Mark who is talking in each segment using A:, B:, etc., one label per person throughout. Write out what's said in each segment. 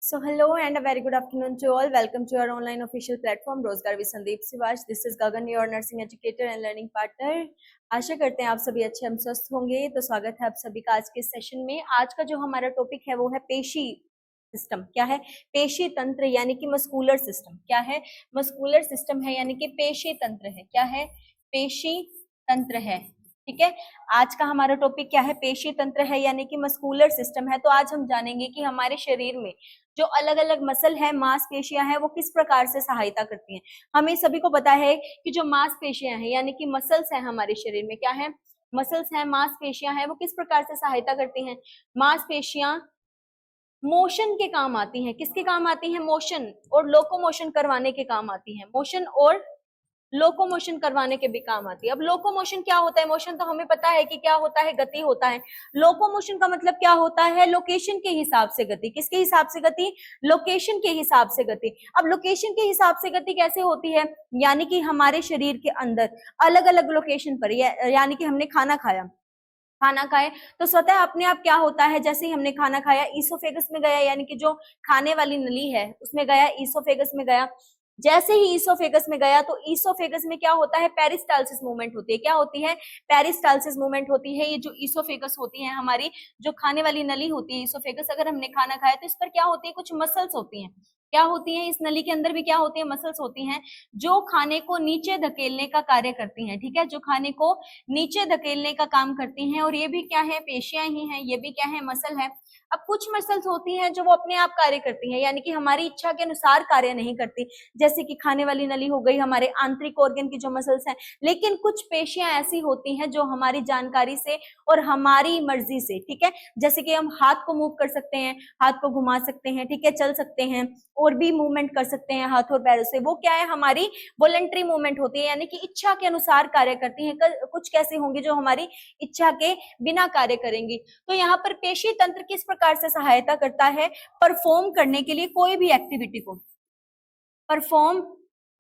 A: So hello and a very good afternoon to all. Welcome to our online official platform Rozgar with Sandeep Sivaj. This is Gagan, your nursing educator and learning partner. आशा करते हैं आप सभी अच्छे हम स्वस्थ होंगे। तो स्वागत है आप सभी का आज के सेशन में। आज का जो हमारा टॉपिक है वो है पेशी सिस्टम। क्या है? पेशी तंत्र यानी कि मस्कुलर सिस्टम। क्या है? मस्कुलर सिस्टम है यानी कि पेशी तंत्र है। क्या है? पेशी तंत्र है। ठीक है, आज का हमारा टॉपिक क्या है? पेशी तंत्र है यानी कि मस्कुलर सिस्टम है। तो आज हम जानेंगे कि हमारे शरीर में जो अलग अलग मसल है, मांसपेशियां हैं, वो किस प्रकार से सहायता करती हैं। हमें सभी को पता है कि जो मांसपेशियां हैं यानी कि मसल्स हैं हमारे शरीर में, क्या है? मसल्स हैं, मांसपेशियां हैं, वो किस प्रकार से सहायता करती हैं। मांसपेशियां मोशन के काम आती हैं। किसके काम आती हैं? मोशन और लोकोमोशन करवाने के काम आती हैं। मोशन और लोकोमोशन करवाने के भी काम आती है। अब लोकोमोशन क्या होता है? मोशन तो हमें पता है कि क्या होता है, गति होता है। लोकोमोशन का मतलब क्या होता है? लोकेशन के हिसाब से गति। किसके हिसाब से गति? लोकेशन के हिसाब से गति। अब लोकेशन के हिसाब से गति कैसे होती है? यानी कि हमारे शरीर के अंदर अलग अलग लोकेशन पर, यानी कि हमने खाना खाए तो स्वतः अपने आप क्या होता है, जैसे ही हमने खाना खाया ईसोफेगस में गया, यानी कि जो खाने वाली नली है उसमें गया, ईसोफेगस में गया। जैसे ही ईसोफेगस में गया तो ईसोफेगस में क्या होता है? पेरिस्टाल्सिस मूवमेंट होती है। क्या होती है? पेरिस्टाल्सिस मूवमेंट होती है। ये जो ईसोफेगस होती है, हमारी जो खाने वाली नली होती है ईसोफेगस, अगर हमने खाना खाया तो इस पर क्या होती है? कुछ मसल्स होती हैं। क्या होती है? इस नली के अंदर भी क्या होती है? मसल्स होती हैं जो खाने को नीचे धकेलने का कार्य करती हैं। ठीक है, जो खाने को नीचे धकेलने का काम करती हैं। और ये भी क्या है? पेशियां ही हैं। ये भी क्या है? मसल है। अब कुछ मसल्स होती हैं जो वो अपने आप कार्य करती हैं, यानी कि हमारी इच्छा के अनुसार कार्य नहीं करती, जैसे कि खाने वाली नली हो गई, हमारे आंतरिक ऑर्गन की जो मसल्स हैं। लेकिन कुछ पेशियां ऐसी होती हैं जो हमारी जानकारी से और हमारी मर्जी से, ठीक है, जैसे कि हम हाथ को मूव कर सकते हैं, हाथ को घुमा सकते हैं, ठीक है, चल सकते हैं और भी मूवमेंट कर सकते हैं हाथ और पैरों से। वो क्या है? हमारी वॉलंटरी मूवमेंट होती है, यानी कि इच्छा के अनुसार कार्य करती हैं। कुछ कैसे होंगी जो हमारी इच्छा के बिना कार्य करेंगी। तो यहाँ पर पेशी तंत्र किस प्रकार से सहायता करता है? परफॉर्म करने के लिए कोई भी एक्टिविटी को, परफॉर्म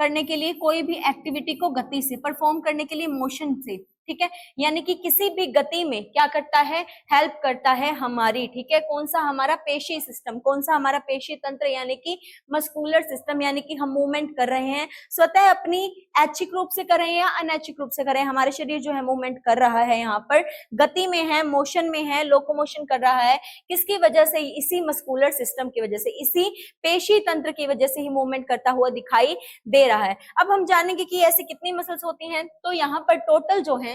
A: करने के लिए कोई भी एक्टिविटी को गति से, परफॉर्म करने के लिए मोशन से, ठीक है, यानी कि किसी भी गति में क्या करता है? हेल्प करता है हमारी। ठीक है, कौन सा? हमारा पेशी सिस्टम। कौन सा? हमारा पेशी तंत्र यानी कि मस्कुलर सिस्टम। यानी कि हम मूवमेंट कर रहे हैं स्वतः अपनी ऐच्छिक रूप से कर रहे हैं या अनैच्छिक रूप से कर रहे हैं, हमारे शरीर जो है मूवमेंट कर रहा है, यहाँ पर गति में है, मोशन में है, लोकोमोशन कर रहा है। किसकी वजह से? इसी मस्कुलर सिस्टम की वजह से, इसी पेशी तंत्र की वजह से ही मूवमेंट करता हुआ दिखाई दे रहा है। अब हम जानेंगे कि ऐसी कितनी मसल्स होती हैं। तो यहाँ पर टोटल जो है,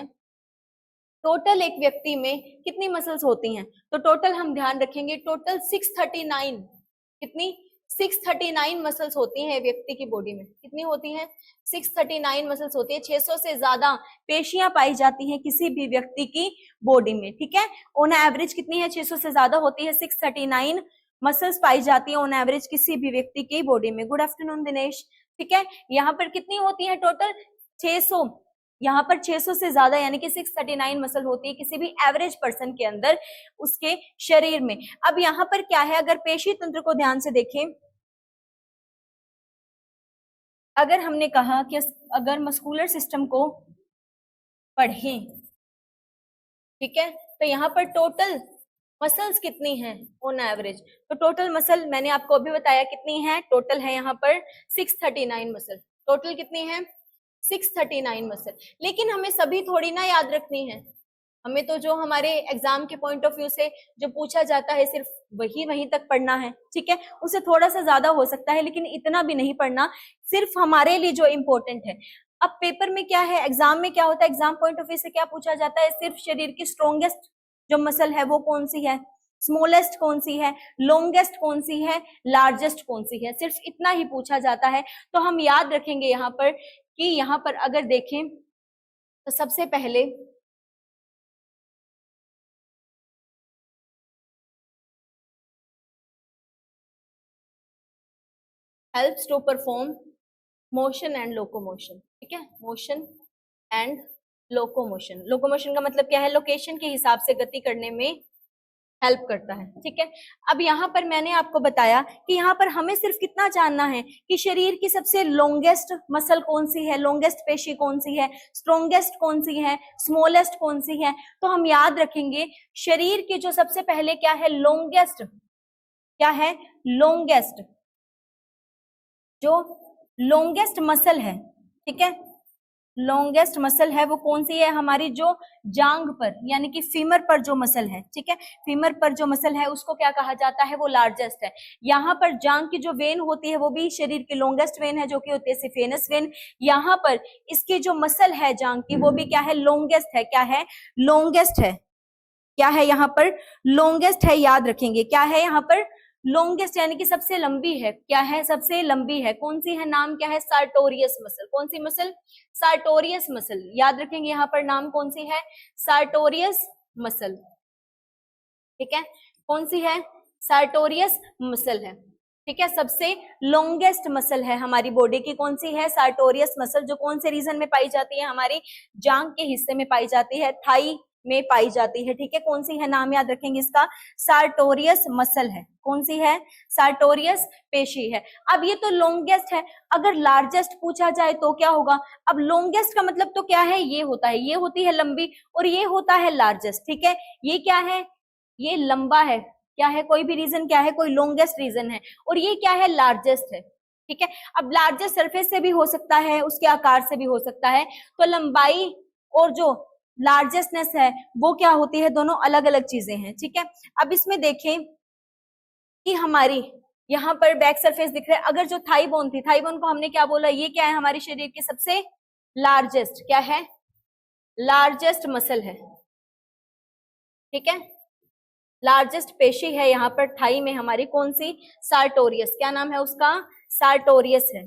A: टोटल एक व्यक्ति में कितनी मसल्स होती हैं? तो टोटल हम ध्यान रखेंगे, टोटल 639, कितनी? 639 मसल्स होती हैं व्यक्ति की बॉडी में। कितनी होती हैं? 639 मसल्स होती है। 600 से ज्यादा पेशियां पाई जाती हैं किसी भी व्यक्ति की बॉडी में। ठीक है, ऑन एवरेज कितनी है? 600 से ज्यादा होती है। 639 मसल्स पाई जाती है ऑन एवरेज किसी भी व्यक्ति की बॉडी में। Good afternoon Dinesh. ठीक है, यहाँ पर कितनी होती है? टोटल 600, यहाँ पर 600 से ज्यादा यानी कि 639 मसल होती है किसी भी एवरेज पर्सन के अंदर, उसके शरीर में। अब यहाँ पर क्या है? अगर पेशी तंत्र को ध्यान से देखें, अगर हमने कहा कि अगर मस्कुलर सिस्टम को पढ़ें, ठीक है, तो यहाँ पर टोटल मसल्स कितनी हैं ऑन एवरेज? तो टोटल मसल मैंने आपको अभी बताया कितनी है, टोटल है यहाँ पर 639 मसल। टोटल कितनी है? 639 मसल। लेकिन हमें सभी थोड़ी ना याद रखनी है। हमें तो जो हमारे एग्जाम के पॉइंट ऑफ व्यू से जो पूछा जाता है सिर्फ वहीं तक पढ़ना है। ठीक है, उससे थोड़ा सा ज्यादा हो सकता है लेकिन इतना भी नहीं पढ़ना, सिर्फ हमारे लिए जो इम्पोर्टेंट है। अब पेपर में क्या है, एग्जाम में क्या होता है, एग्जाम पॉइंट ऑफ व्यू से क्या पूछा जाता है? सिर्फ शरीर की स्ट्रॉन्गेस्ट जो मसल है वो कौन सी है, स्मॉलेस्ट कौन सी है, लॉन्गेस्ट कौन सी है, लार्जेस्ट कौन सी है, सिर्फ इतना ही पूछा जाता है। तो हम याद रखेंगे यहाँ पर कि यहाँ पर अगर देखें तो सबसे पहले helps to perform motion and locomotion. ठीक है, मोशन एंड लोकोमोशन। लोकोमोशन का मतलब क्या है? लोकेशन के हिसाब से गति करने में हेल्प करता है। ठीक है, अब यहाँ पर मैंने आपको बताया कि यहाँ पर हमें सिर्फ कितना जानना है कि शरीर की सबसे लॉन्गेस्ट मसल कौन सी है, लॉन्गेस्ट पेशी कौन सी है, स्ट्रॉन्गेस्ट कौन सी है, स्मॉलेस्ट कौन सी है। तो हम याद रखेंगे शरीर की जो सबसे पहले क्या है, लॉन्गेस्ट, क्या है, लॉन्गेस्ट, जो लॉन्गेस्ट मसल है, ठीक है, लॉन्गेस्ट मसल है वो कौन सी है, हमारी जो जांग पर यानी कि फीमर पर जो मसल है, ठीक है, फीमर पर जो मसल है उसको क्या कहा जाता है, वो लार्जेस्ट है। यहाँ पर जांग की जो वेन होती है वो भी शरीर की लॉन्गेस्ट वेन है, जो कि होती है सिफेनस वेन। यहाँ पर इसकी जो मसल है जांग की वो भी क्या है, लॉन्गेस्ट है, क्या है, लॉन्गेस्ट है, क्या है यहाँ पर, लॉन्गेस्ट है, याद रखेंगे, क्या है यहाँ पर, लॉन्गेस्ट यानी कि सबसे लंबी है, क्या है, सबसे लंबी है, कौन सी है, नाम क्या है, सार्टोरियस मसल, कौन सी मसल, सार्टोरियस मसल, याद रखेंगे यहाँ पर नाम कौन सी है, सार्टोरियस मसल, ठीक है, कौन सी है, सार्टोरियस मसल है, ठीक है, सबसे लॉन्गेस्ट मसल है हमारी बॉडी की, कौन सी है, सार्टोरियस मसल, जो कौन से रीजन में पाई जाती है, हमारी जांग के हिस्से में पाई जाती है, थाई में पाई जाती है, ठीक है, कौन सी है, नाम याद रखेंगे इसका, सार्टोरियस मसल है, कौन सी है, सार्टोरियस पेशी है। अब ये तो लॉन्गेस्ट है, अगर लार्जेस्ट पूछा जाए तो क्या होगा, अब लॉन्गेस्ट का मतलब तो क्या है, ये होता है, ये होती है लंबी और ये होता है लार्जेस्ट, ठीक है, ये क्या है, ये लंबा है, क्या है, कोई भी रीजन क्या है, कोई लॉन्गेस्ट रीजन है, और ये क्या है, लार्जेस्ट है, ठीक है। अब लार्जेस्ट सरफेस से भी हो सकता है, उसके आकार से भी हो सकता है, तो लंबाई और जो लार्जेस्टनेस है वो क्या होती है, दोनों अलग अलग चीजें हैं, ठीक है। अब इसमें देखें कि हमारी यहाँ पर बैक सरफेस दिख रहा है, अगर जो थाई बोन थी, थाई बोन को हमने क्या बोला, ये क्या है, हमारे शरीर की सबसे लार्जेस्ट, क्या है, लार्जेस्ट मसल है, ठीक है, लार्जेस्ट पेशी है यहाँ पर थाई में हमारी, कौन सी, सार्टोरियस, क्या नाम है उसका, सार्टोरियस है,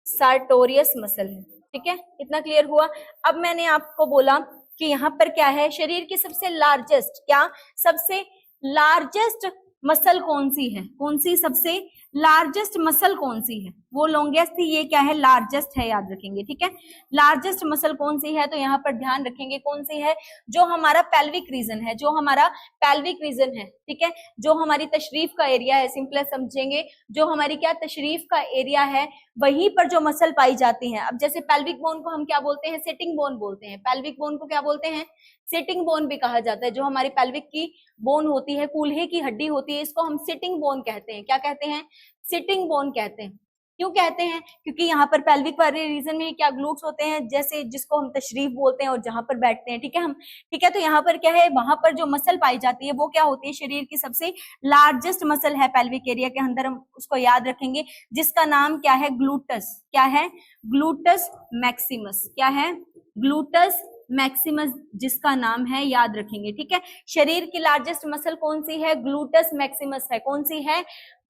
A: सार्टोरियस मसल है, ठीक है, इतना क्लियर हुआ। अब मैंने आपको बोला कि यहाँ पर क्या है, शरीर की सबसे लार्जेस्ट, क्या, सबसे लार्जेस्ट मसल कौन सी है, कौन सी सबसे लार्जेस्ट मसल कौन सी है, वो लॉन्गेस्ट थी, ये क्या है, लार्जेस्ट है, याद रखेंगे, ठीक है, लार्जेस्ट मसल कौन सी है, तो यहाँ पर ध्यान रखेंगे कौन सी है, जो हमारा पेल्विक रीजन है, जो हमारा पेल्विक रीजन है, ठीक है, जो हमारी तशरीफ का एरिया है, सिंपल समझेंगे, जो हमारी क्या तशरीफ का एरिया है वहीं पर जो मसल पाई जाती है। अब जैसे पेल्विक बोन को हम क्या बोलते हैं, सिटिंग बोन बोलते हैं, पेल्विक बोन को क्या बोलते हैं, सिटिंग बोन भी कहा जाता है, जो हमारी पेल्विक की बोन होती है, कूल्हे की हड्डी होती है, इसको हम सिटिंग बोन कहते हैं, क्या कहते हैं, सिटिंग बोन कहते हैं। क्यों कहते हैं, क्योंकि यहाँ पर पेल्विक वाले रीजन में क्या ग्लूट्स होते हैं, जैसे जिसको हम तशरीफ बोलते हैं, और जहां पर बैठते हैं, ठीक है, हम, ठीक है, तो यहाँ पर क्या है, वहां पर जो मसल पाई जाती है वो क्या होती है, शरीर की सबसे लार्जेस्ट मसल है पेल्विक एरिया के अंदर, हम उसको याद रखेंगे, जिसका नाम क्या है, ग्लूटस, क्या है, ग्लूटस मैक्सिमस, क्या है, ग्लूटस मैक्सिमस जिसका नाम है, याद रखेंगे, ठीक है। शरीर की लार्जेस्ट मसल कौन सी है, ग्लूटस मैक्सिमस है, कौन सी है,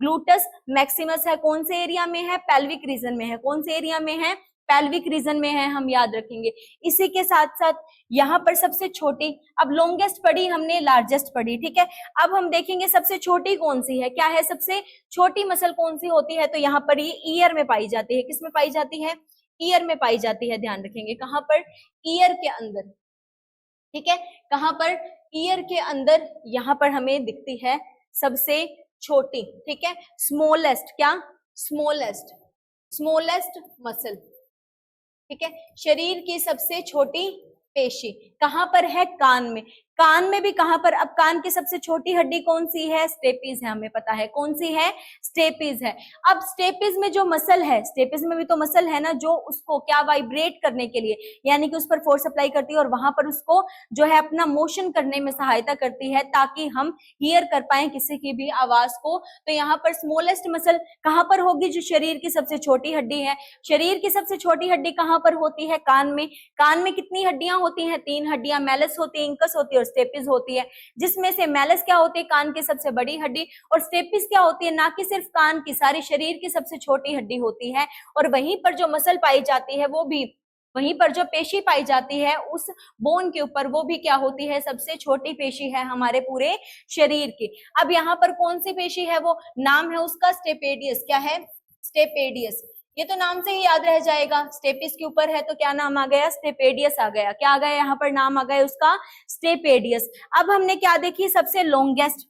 A: ग्लूटस मैक्सिमस है, कौन से एरिया में है, पेल्विक रीजन में है, कौन से एरिया में है, पेल्विक रीजन में है, हम याद रखेंगे। इसी के साथ साथ यहाँ पर सबसे छोटी, अब लॉन्गेस्ट पढ़ी हमने, लार्जेस्ट पढ़ी, ठीक है, अब हम देखेंगे सबसे छोटी कौन सी है, क्या है, सबसे छोटी मसल कौन सी होती है, तो यहाँ पर ये ईयर में पाई जाती है, किस में पाई जाती है, ईयर में पाई जाती है, ध्यान रखेंगे, कहां पर, ईयर के अंदर, ठीक है, कहां पर, ईयर के अंदर, यहां पर हमें दिखती है सबसे छोटी, ठीक है, स्मॉलेस्ट, क्या, स्मॉलेस्ट, स्मॉलेस्ट मसल, ठीक है, शरीर की सबसे छोटी पेशी कहां पर है, कान में, कान में भी कहां पर, अब कान की सबसे छोटी हड्डी कौन सी है, स्टेपीज है, हमें पता है कौन सी है, स्टेपीज है। अब स्टेपीज में जो मसल है, स्टेपीज में भी तो मसल है ना, जो उसको क्या वाइब्रेट करने के लिए, यानी कि उस पर फोर्स अप्लाई करती है और वहां पर उसको जो है अपना मोशन करने में सहायता करती है, ताकि हम हियर कर पाए किसी की भी आवाज को। तो यहाँ पर स्मॉलेस्ट मसल कहां पर होगी, जो शरीर की सबसे छोटी हड्डी है, शरीर की सबसे छोटी हड्डी कहां पर होती है, कान में। कान में कितनी हड्डियां होती हैं, 3 हड्डियां, मेलस होती है, इंकस होती है और स्टेपिस होती है, जिसमें से मेलस क्या होती है, कान की सबसे बड़ी हड्डी, और स्टेपिस क्या होती है, ना कि सिर्फ कान की, सारी शरीर की सबसे छोटी हड्डी होती है। और वहीं पर जो मसल पाई जाती है, वो भी वहीं पर जो पेशी पाई जाती है उस बोन के ऊपर, वो भी क्या होती है, सबसे छोटी पेशी है हमारे पूरे शरीर की। अब यहाँ पर कौन सी पेशी है, वो नाम है उसका स्टेपेडियस, क्या है, स्टेपेडियस। ये तो नाम से ही याद रह जाएगा, स्टेपिस के ऊपर है तो क्या नाम आ गया, स्टेपेडियस आ गया, क्या आ गया, यहाँ पर नाम आ गया उसका स्टेपेडियस। अब हमने क्या देखी, सबसे लॉन्गेस्ट,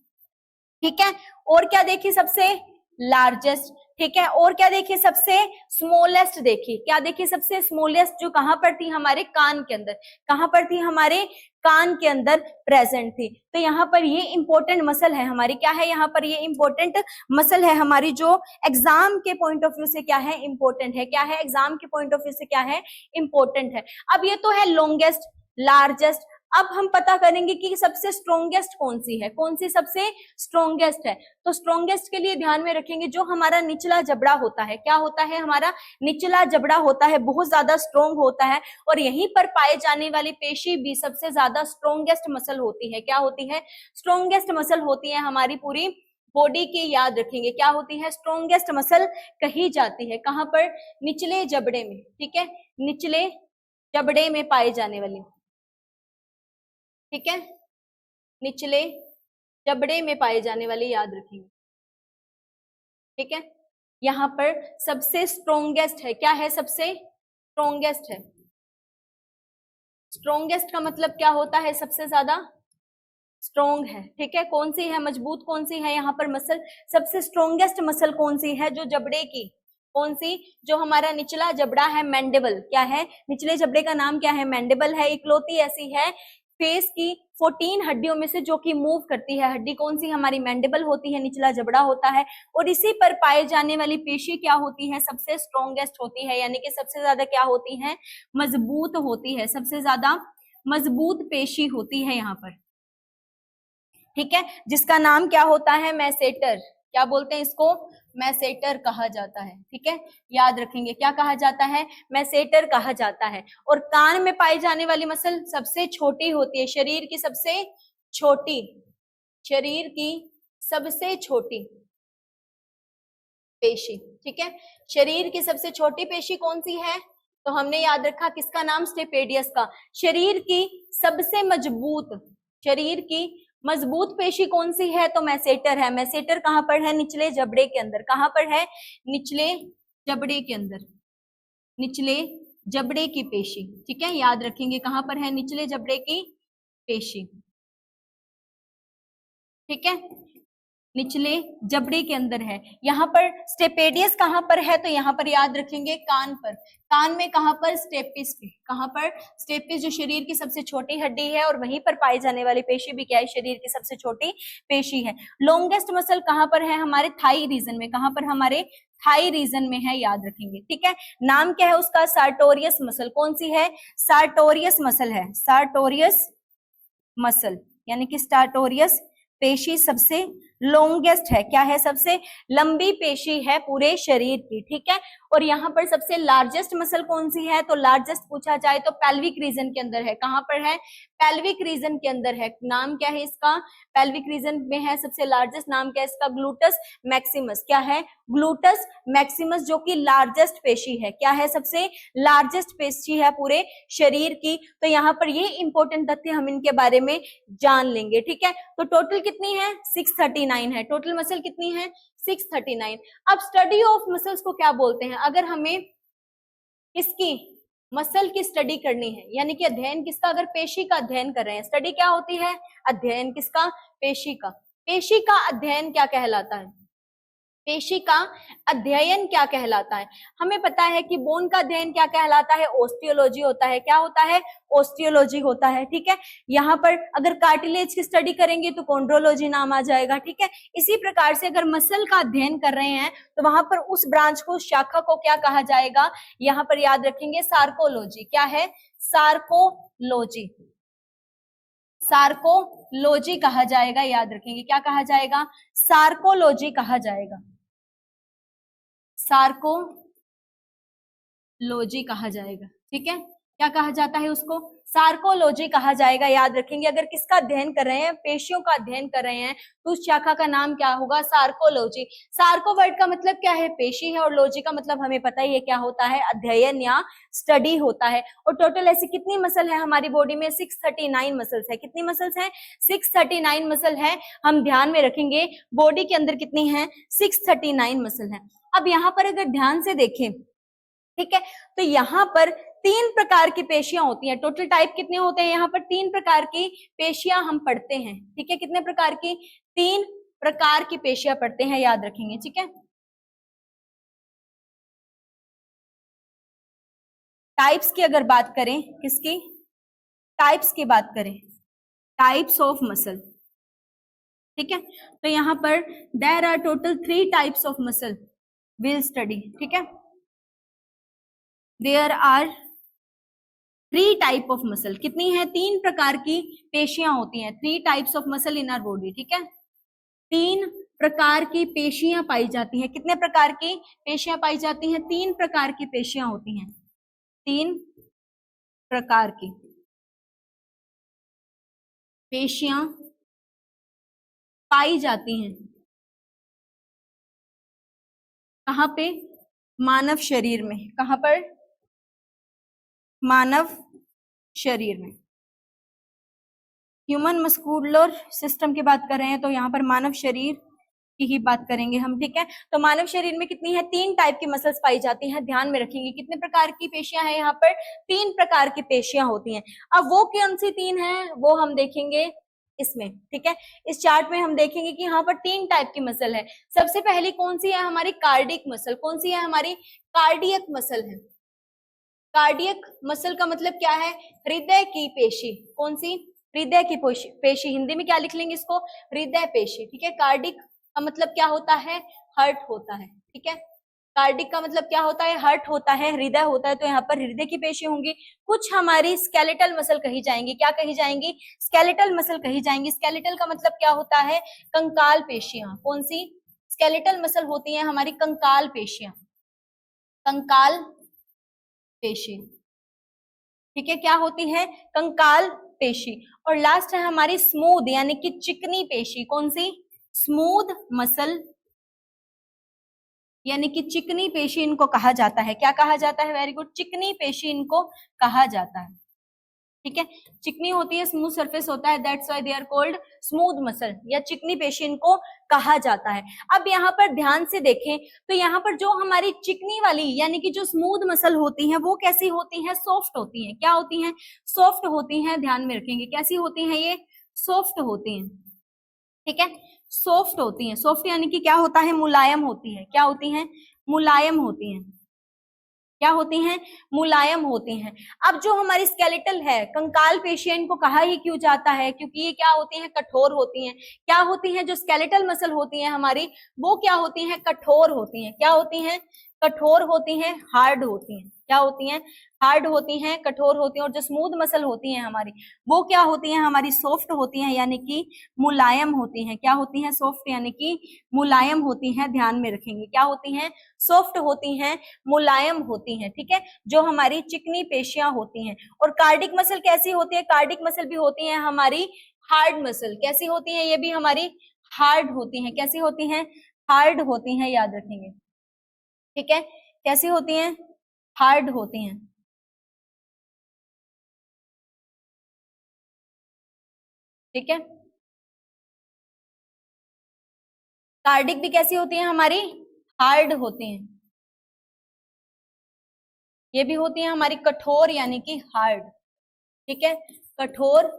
A: ठीक है, और क्या देखी, सबसे लार्जेस्ट, ठीक है। और क्या देखिए, सबसे स्मॉलेस्ट देखिए, क्या देखिए, सबसे स्मॉलेस्ट जो कहां पर थी, हमारे कान के अंदर, कहां पर थी, हमारे कान के अंदर प्रेजेंट थी। तो यहाँ पर ये इंपॉर्टेंट मसल है हमारी, क्या है यहाँ पर, ये इंपॉर्टेंट मसल है हमारी, जो एग्जाम के पॉइंट ऑफ व्यू से क्या है, इंपॉर्टेंट है, क्या है, एग्जाम के पॉइंट ऑफ व्यू से क्या है, इंपॉर्टेंट है। अब ये तो है लॉन्गेस्ट, लार्जेस्ट। अब हम पता करेंगे कि सबसे स्ट्रोंगेस्ट कौन सी है, कौन सी सबसे स्ट्रोंगेस्ट है। तो स्ट्रोंगेस्ट के लिए ध्यान में रखेंगे जो हमारा निचला जबड़ा होता है, क्या होता है, हमारा निचला जबड़ा होता है, बहुत ज्यादा स्ट्रोंग होता है, और यहीं पर पाए जाने वाली पेशी भी सबसे ज्यादा स्ट्रोंगेस्ट मसल होती है। क्या होती है, स्ट्रोंगेस्ट मसल होती है हमारी पूरी बॉडी की, याद रखेंगे क्या होती है, स्ट्रोंगेस्ट मसल कही जाती है, कहां पर, निचले जबड़े में, ठीक है, निचले जबड़े में पाए जाने वाली, ठीक है, निचले जबड़े में पाए जाने वाले, याद रखेंगे, ठीक है। यहां पर सबसे स्ट्रोंगेस्ट है, क्या है, सबसे स्ट्रोंगेस्ट है। स्ट्रोंगेस्ट का मतलब क्या होता है, सबसे ज्यादा स्ट्रोंग है, ठीक है। कौन सी है, मजबूत कौन सी है, यहाँ पर मसल, सबसे स्ट्रोंगेस्ट मसल कौन सी है, जो जबड़े की, कौन सी, जो हमारा निचला जबड़ा है, मैंडिबल, क्या है, निचले जबड़े का नाम क्या है, मैंडिबल है। इकलौती ऐसी है फेस की 14 हड्डियों में से जो कि मूव करती है, हड्डी कौन सी, हमारी मैंडिबल होती है, निचला जबड़ा होता है, और इसी पर पाए जाने वाली पेशी क्या होती है, सबसे स्ट्रोंगेस्ट होती है, यानी कि सबसे ज्यादा क्या होती है, मजबूत होती है, सबसे ज्यादा मजबूत पेशी होती है यहाँ पर, ठीक है, जिसका नाम क्या होता है, मैसेटर, क्या बोलते हैं इसको, मैसेटर कहा जाता है, ठीक है, याद रखेंगे, क्या कहा जाता है, मैसेटर कहा जाता है। और कान में पाई जाने वाली मसल सबसे छोटी होती है, शरीर की सबसे छोटी, शरीर की सबसे छोटी पेशी, ठीक है, शरीर की सबसे छोटी पेशी कौन सी है, तो हमने याद रखा किसका नाम, स्टेपेडियस का। शरीर की सबसे मजबूत, शरीर की मजबूत पेशी कौन सी है, तो मैसेटर है। मैसेटर कहां पर है, निचले जबड़े के अंदर, कहां पर है, निचले जबड़े के अंदर, निचले जबड़े की पेशी, ठीक है, याद रखेंगे कहां पर है, निचले जबड़े की पेशी, ठीक है, निचले जबड़े के अंदर है। यहाँ पर स्टेपेडियस कहां पर है, तो यहाँ पर याद रखेंगे कान पर, कान में कहां पर, स्टेपिस पे, कहां पर, स्टेपिस, जो शरीर की सबसे छोटी हड्डी है, और वहीं पर पाई जाने वाली पेशी भी क्या है, शरीर की सबसे छोटी पेशी है। लॉन्गेस्ट मसल कहां पर है, हमारे थाई रीजन में, कहां पर, हमारे थाई रीजन में है, याद रखेंगे, ठीक है। नाम क्या है उसका, सार्टोरियस मसल, कौन सी है, सार्टोरियस मसल है, सार्टोरियस मसल, यानी कि सार्टोरियस पेशी सबसे लॉन्गेस्ट है, क्या है, सबसे लंबी पेशी है पूरे शरीर की, ठीक है। और यहाँ पर सबसे लार्जेस्ट मसल कौन सी है, तो लार्जेस्ट पूछा जाए तो पेल्विक रीजन के अंदर है, कहां पर है, पेल्विक रीजन के अंदर है। नाम क्या है इसका, पेल्विक रीजन में है सबसे लार्जेस्ट, नाम क्या है इसका, ग्लूटस मैक्सिमस, क्या है, ग्लूटस मैक्सिमस, जो कि लार्जेस्ट पेशी है, क्या है, सबसे लार्जेस्ट पेशी है पूरे शरीर की। तो यहाँ पर ये इंपॉर्टेंट तथ्य हम इनके बारे में जान लेंगे, ठीक है। तो टोटल कितनी है, 639 है, टोटल मसल कितनी है, 639। अब स्टडी ऑफ मसल्स को क्या बोलते हैं, अगर हमें इसकी मसल की स्टडी करनी है, यानी कि अध्ययन किसका, अगर पेशी का अध्ययन कर रहे हैं, स्टडी क्या होती है, अध्ययन किसका, पेशी का। पेशी का अध्ययन क्या कहलाता है, पेशी का अध्ययन क्या कहलाता है, हमें पता है कि बोन का अध्ययन क्या कहलाता है, ओस्टियोलॉजी होता है, क्या होता है, ओस्टियोलॉजी होता है, ठीक है। यहाँ पर अगर कार्टिलेज की स्टडी करेंगे तो कॉन्ड्रोलॉजी नाम आ जाएगा, ठीक है। इसी प्रकार से अगर मसल का अध्ययन कर रहे हैं तो वहां पर उस ब्रांच को, शाखा को क्या कहा जाएगा, यहाँ पर याद रखेंगे सार्कोलॉजी, क्या है, सार्कोलॉजी, सार्कोलॉजी कहा जाएगा, याद रखेंगे, क्या कहा जाएगा, सार्कोलॉजी कहा जाएगा, सार्कोलॉजी कहा जाएगा, ठीक है। क्या कहा जाता है उसको, सार्कोलॉजी कहा जाएगा, याद रखेंगे। अगर किसका अध्ययन कर रहे हैं, पेशियों का अध्ययन कर रहे हैं, तो उस शाखा का नाम क्या होगा, सार्कोलॉजी। सार्को वर्ड का मतलब क्या है, पेशी है, और लॉजी का मतलब हमें पता ही है क्या होता है, अध्ययन या स्टडी होता है। और टोटल ऐसी कितनी मसल है हमारी बॉडी में, 639 मसल्स है। कितनी मसल्स हैं, 639 मसल है। हम ध्यान में रखेंगे बॉडी के अंदर कितनी है, 639 मसल है। अब यहाँ पर अगर ध्यान से देखें, ठीक है, तो यहाँ पर 3 प्रकार की पेशियां होती हैं। टोटल टाइप कितने होते हैं, यहाँ पर 3 प्रकार की पेशियां हम पढ़ते हैं, ठीक है। कितने प्रकार की, 3 प्रकार की पेशियां पढ़ते हैं, याद रखेंगे, ठीक है। टाइप्स की अगर बात करें, किसकी, टाइप्स की बात करें, टाइप्स ऑफ मसल, ठीक है, तो यहां पर there are total 3 types of muscle will study, ठीक है, there are 3 type of muscle, कितनी है, 3 प्रकार की पेशियां होती हैं, 3 types of muscle in our body, ठीक है, 3 प्रकार की पेशियां पाई जाती हैं, कितने प्रकार की पेशियां पाई जाती हैं, 3 प्रकार की पेशियां होती हैं, 3 प्रकार की पेशियां पाई जाती हैं, कहां पे, मानव शरीर में, कहां पर, मानव शरीर में, ह्यूमन मस्कुलर सिस्टम की बात कर रहे हैं तो यहाँ पर मानव शरीर की ही बात करेंगे हम, ठीक है, तो मानव शरीर में कितनी है, 3 टाइप की मसल्स पाई जाती हैं, ध्यान में रखेंगे, कितने प्रकार की पेशियां हैं, यहाँ पर 3 प्रकार की पेशियां होती हैं। अब वो कौन सी 3 हैं वो हम देखेंगे इसमें, ठीक है, इस चार्ट में हम देखेंगे कि यहाँ पर 3 टाइप की मसल है। सबसे पहली कौन सी है, हमारी कार्डिक मसल, कौन सी है, हमारी कार्डियक मसल है। कार्डियक मसल का मतलब क्या है, हृदय की पेशी, कौन सी, हृदय की पेशी, हिंदी में क्या लिख लेंगे इसको, हृदय पेशी, ठीक है, कार्डिक का मतलब क्या होता है, हार्ट होता है, ठीक है, कार्डिक का मतलब क्या होता है, हार्ट होता है, हृदय होता है, तो यहाँ पर हृदय की पेशी होंगी। कुछ हमारी स्केलेटल मसल कही जाएंगी, क्या कही जाएंगी, स्केलेटल मसल कही जाएंगी। स्केलेटल का मतलब क्या होता है, कंकाल पेशियां, कौन सी, स्केलेटल मसल होती है हमारी कंकाल पेशियां, कंकाल पेशी, ठीक है, क्या होती है, कंकाल पेशी। और लास्ट है हमारी स्मूथ यानी कि चिकनी पेशी, कौन सी, स्मूथ मसल यानी कि चिकनी पेशी इनको कहा जाता है, क्या कहा जाता है, वेरी गुड, चिकनी पेशी इनको कहा जाता है, ठीक है, चिकनी होती है, स्मूथ सरफेस होता है, that's why they are called smooth muscle या चिकनी पेशी इनको कहा जाता है। अब यहाँ पर ध्यान से देखें तो यहाँ पर जो हमारी चिकनी वाली यानी कि जो स्मूथ मसल होती हैं वो कैसी होती हैं, सॉफ्ट होती हैं, क्या होती हैं, सॉफ्ट होती हैं, ध्यान में रखेंगे, कैसी होती हैं ये, सॉफ्ट होती हैं, ठीक है, सॉफ्ट होती हैं, सॉफ्ट यानी कि क्या होता है, मुलायम होती है, क्या होती हैं, मुलायम होती हैं, क्या होती हैं, मुलायम होती हैं। अब जो हमारी स्केलेटल है, कंकाल पेशियां इनको कहा ही क्यों जाता है, क्योंकि ये क्या होती हैं, कठोर होती हैं, क्या होती हैं, जो स्केलेटल मसल होती हैं हमारी वो क्या होती हैं, कठोर होती हैं, क्या होती हैं, कठोर होती हैं, हार्ड होती हैं, क्या होती हैं, हार्ड होती हैं, कठोर होती हैं। और जो स्मूथ मसल होती हैं हमारी वो क्या होती हैं, हमारी सॉफ्ट होती हैं यानी कि मुलायम होती हैं, क्या होती हैं, सॉफ्ट यानी कि मुलायम होती हैं, ध्यान में रखेंगे, क्या होती हैं, सॉफ्ट होती हैं, मुलायम होती हैं, ठीक है, जो हमारी चिकनी पेशियां होती हैं। और कार्डिक मसल कैसी होती है, कार्डिक मसल भी होती है हमारी हार्ड मसल, कैसी होती है, ये भी हमारी हार्ड होती हैं, कैसी होती हैं, हार्ड होती हैं, याद रखेंगे, ठीक है, कैसी होती हैं, हार्ड होती हैं, ठीक है, कार्डिक भी कैसी होती है हमारी, हार्ड होती हैं, ये भी होती है हमारी कठोर यानी कि हार्ड, ठीक है, कठोर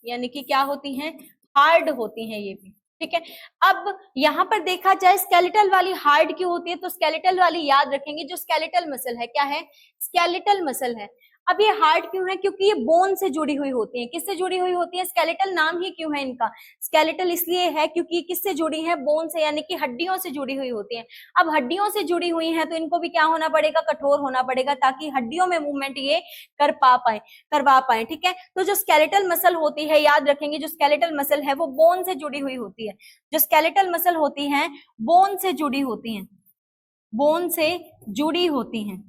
A: यानी कि क्या होती हैं, हार्ड होती हैं ये भी, ठीक है। अब यहाँ पर देखा जाए स्केलेटल वाली हार्ड क्यों होती है, तो स्केलेटल वाली याद रखेंगे, जो स्केलेटल मसल है क्या है, स्केलेटल मसल है। अब ये हार्ड क्यों है, क्योंकि ये बोन से जुड़ी हुई होती है, किससे जुड़ी हुई होती है, स्केलेटल नाम ही क्यों है इनका, स्केलेटल इसलिए है क्योंकि किससे जुड़ी है, बोन से यानी कि हड्डियों से जुड़ी हुई होती है। अब हड्डियों से जुड़ी हुई है तो इनको भी क्या होना पड़ेगा, कठोर होना पड़ेगा, ताकि हड्डियों में मूवमेंट ये करवा पाए, ठीक है। तो जो स्केलेटल मसल होती है, याद रखेंगे, जो स्केलेटल मसल है वो बोन से जुड़ी हुई होती है, जो स्केलेटल मसल होती है बोन से जुड़ी होती है, बोन से जुड़ी होती हैं,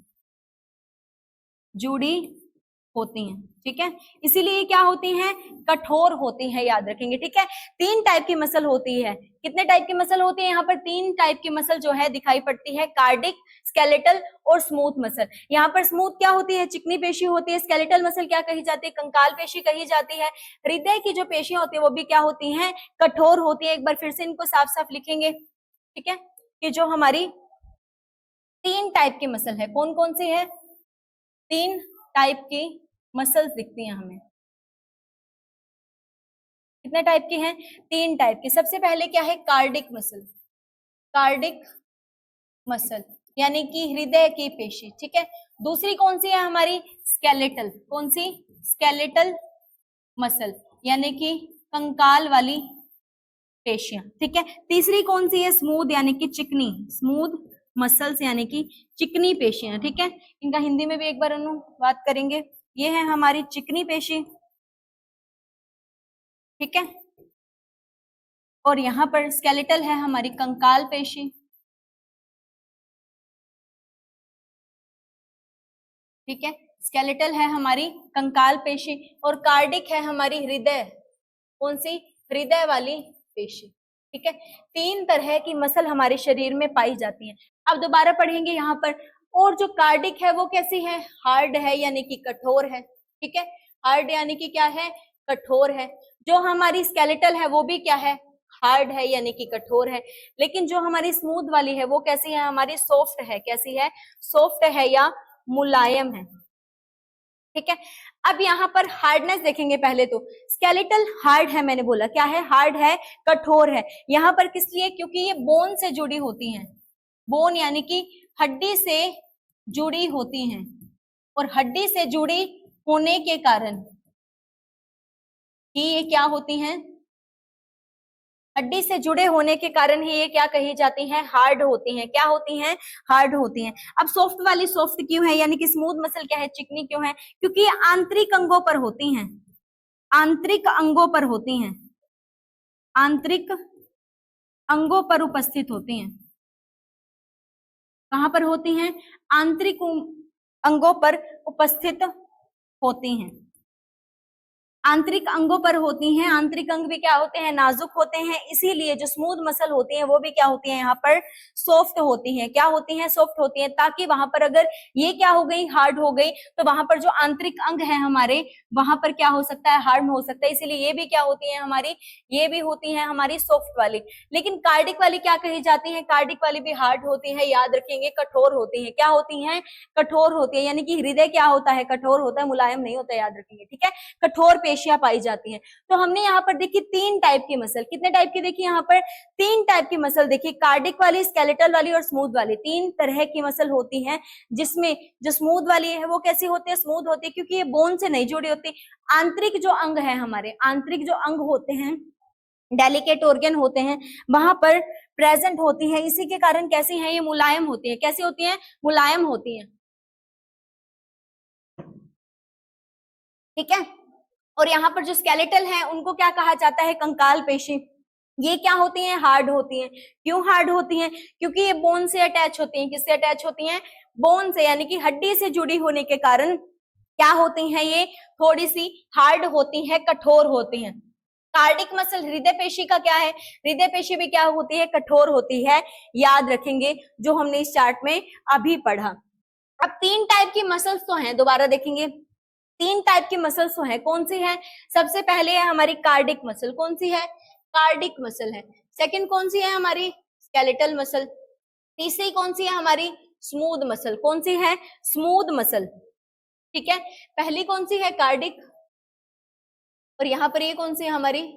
A: जुड़ी होती हैं, ठीक है, इसीलिए क्या होती हैं, कठोर होती हैं, याद रखेंगे, ठीक है। 3 टाइप की मसल होती है, कितने टाइप की मसल होती है, यहाँ पर 3 टाइप की मसल जो है दिखाई पड़ती है, कार्डिक, स्केलेटल और स्मूथ मसल। यहाँ पर स्मूथ क्या होती है, चिकनी पेशी होती है, स्केलेटल मसल क्या कही जाती है, कंकाल पेशी कही जाती है, हृदय की जो पेशी होती है वो भी क्या होती है, कठोर होती है। एक बार फिर से इनको साफ साफ लिखेंगे, ठीक है, कि जो हमारी 3 टाइप की मसल है, कौन कौन सी है, 3 टाइप की मसल्स दिखती हैं हमें, कितने टाइप की हैं, 3 टाइप की। सबसे पहले क्या है, कार्डिक मसल, कार्डिक मसल यानी कि हृदय की पेशी, ठीक है, दूसरी कौन सी है हमारी स्केलेटल, कौन सी, स्केलेटल मसल यानी कि कंकाल वाली पेशियां, ठीक है। तीसरी कौन सी है, स्मूथ यानी कि चिकनी, स्मूथ मसल्स यानी कि चिकनी पेशियां, ठीक है। इनका हिंदी में भी एक बार अनुवाद करेंगे। ये है हमारी चिकनी पेशी, ठीक है, और यहाँ पर स्केलेटल है हमारी कंकाल पेशी, ठीक है, स्केलेटल है हमारी कंकाल पेशी, और कार्डिक है हमारी हृदय, कौन सी, हृदय वाली पेशी, ठीक है। तीन तरह की मसल हमारे शरीर में पाई जाती हैं। अब दोबारा पढ़ेंगे यहाँ पर। और जो कार्डिक है वो कैसी है, हार्ड है यानी कि कठोर है, ठीक है, हार्ड यानी कि क्या है, कठोर है। जो हमारी स्केलेटल है वो भी क्या है, हार्ड है यानी कि कठोर है। लेकिन जो हमारी स्मूथ वाली है वो कैसी है, हमारी सॉफ्ट है, कैसी है, सॉफ्ट है या मुलायम है, ठीक है। अब यहाँ पर हार्डनेस देखेंगे। पहले तो स्केलेटल हार्ड है, मैंने बोला क्या है, हार्ड है, कठोर है। यहाँ पर किस लिए, क्योंकि ये बोन से जुड़ी होती हैं, बोन यानी कि हड्डी से जुड़ी होती हैं, और हड्डी से जुड़ी होने के कारण ही ये क्या होती हैं, हड्डी से जुड़े होने के कारण ही ये क्या कही जाती हैं, हार्ड होती हैं। क्या होती हैं, हार्ड होती हैं। अब सॉफ्ट वाली सॉफ्ट क्यों है, यानी कि स्मूथ मसल क्या है, चिकनी क्यों है, क्योंकि ये आंतरिक अंगों पर होती हैं, आंतरिक अंगों पर होती हैं, आंतरिक अंगों पर उपस्थित होती हैं। कहां पर होती हैं, आंतरिक अंगों पर उपस्थित होती हैं, आंतरिक अंगों पर होती हैं। आंतरिक अंग भी क्या होते हैं, नाजुक होते हैं, इसीलिए जो स्मूथ मसल होती हैं वो भी क्या होती हैं, यहाँ पर सॉफ्ट होती हैं। क्या होती हैं, सॉफ्ट होती हैं, ताकि वहां पर अगर ये क्या हो गई, हार्ड हो गई, तो वहां पर जो आंतरिक अंग है हमारे, वहां पर क्या हो सकता है, हार्ड हो सकता है। इसीलिए ये भी क्या होती है हमारी, ये भी होती है हमारी सॉफ्ट वाली। लेकिन कार्डिक वाली क्या कही जाती है, कार्डिक वाली भी हार्ड होती है, याद रखेंगे, कठोर होती है। क्या होती है, कठोर होती है, यानी कि हृदय क्या होता है, कठोर होता है, मुलायम नहीं होता, याद रखेंगे, ठीक है। कठोर पेशियां पाई जाती हैं। तो हमने यहाँ पर देखी तीन टाइप की मसल, कितने टाइप की देखी, यहाँ पर तीन टाइप की मसल देखी, कार्डिक वाली, स्केलेटल वाली और स्मूथ वाली। तीन तरह की मसल होती हैं, जिसमें जो स्मूथ वाली है वो कैसी होती है, स्मूथ होती है, क्योंकि ये बोन से नहीं जुड़ी होती। आंतरिक जो अंग है हमारे, आंतरिक जो अंग होते हैं, डेलिकेट ऑर्गन होते हैं, वहां पर प्रेजेंट होती है, इसी के कारण कैसी है, ये मुलायम होती है। कैसी होती है, मुलायम होती है, ठीक है। और यहाँ पर जो स्केलेटल है उनको क्या कहा जाता है, कंकाल पेशी। ये क्या होती हैं, हार्ड होती हैं। क्यों हार्ड होती हैं, क्योंकि ये बोन से अटैच होती हैं। किससे अटैच होती हैं, बोन से, यानी कि हड्डी से जुड़ी होने के कारण क्या होती हैं, ये थोड़ी सी हार्ड होती हैं, कठोर होती हैं। कार्डिक मसल हृदय पेशी का क्या है, हृदय पेशी भी क्या होती है, कठोर होती है, याद रखेंगे, जो हमने इस चार्ट में अभी पढ़ा। अब तीन टाइप की मसल्स तो हैं, दोबारा देखेंगे, तीन टाइप की मसल्स तो है, कौन सी है, सबसे पहले है हमारी कार्डिक मसल, कौन सी है, कार्डिक मसल है। सेकंड कौन सी है हमारी, स्केलेटल मसल। तीसरी कौन सी है हमारी, स्मूथ मसल, कौन सी है, स्मूथ मसल, ठीक है। पहली कौन सी है, कार्डिक, और यहाँ पर ये कौन सी है हमारी,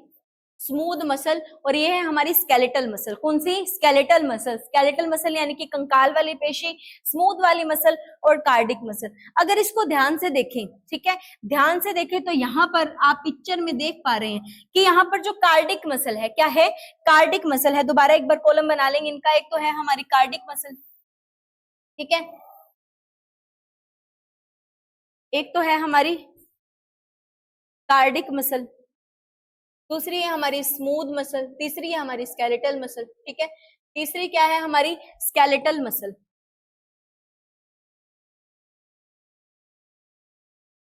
A: स्मूथ मसल, और ये है हमारी स्केलेटल मसल, कौन सी, स्केलेटल मसल। स्केलेटल मसल यानी कि कंकाल वाली पेशी, स्मूथ वाली मसल और कार्डिक मसल। अगर इसको ध्यान से देखें, ठीक है, ध्यान से देखें, तो यहाँ पर आप पिक्चर में देख पा रहे हैं कि यहाँ पर जो कार्डिक मसल है, क्या है, कार्डिक मसल है। दोबारा एक बार कॉलम बना लेंगे इनका। एक तो है हमारी कार्डिक मसल, ठीक है, एक तो है हमारी कार्डिक मसल, दूसरी है हमारी स्मूथ मसल, तीसरी है हमारी स्केलेटल मसल, ठीक है। तीसरी क्या है हमारी, स्केलेटल मसल,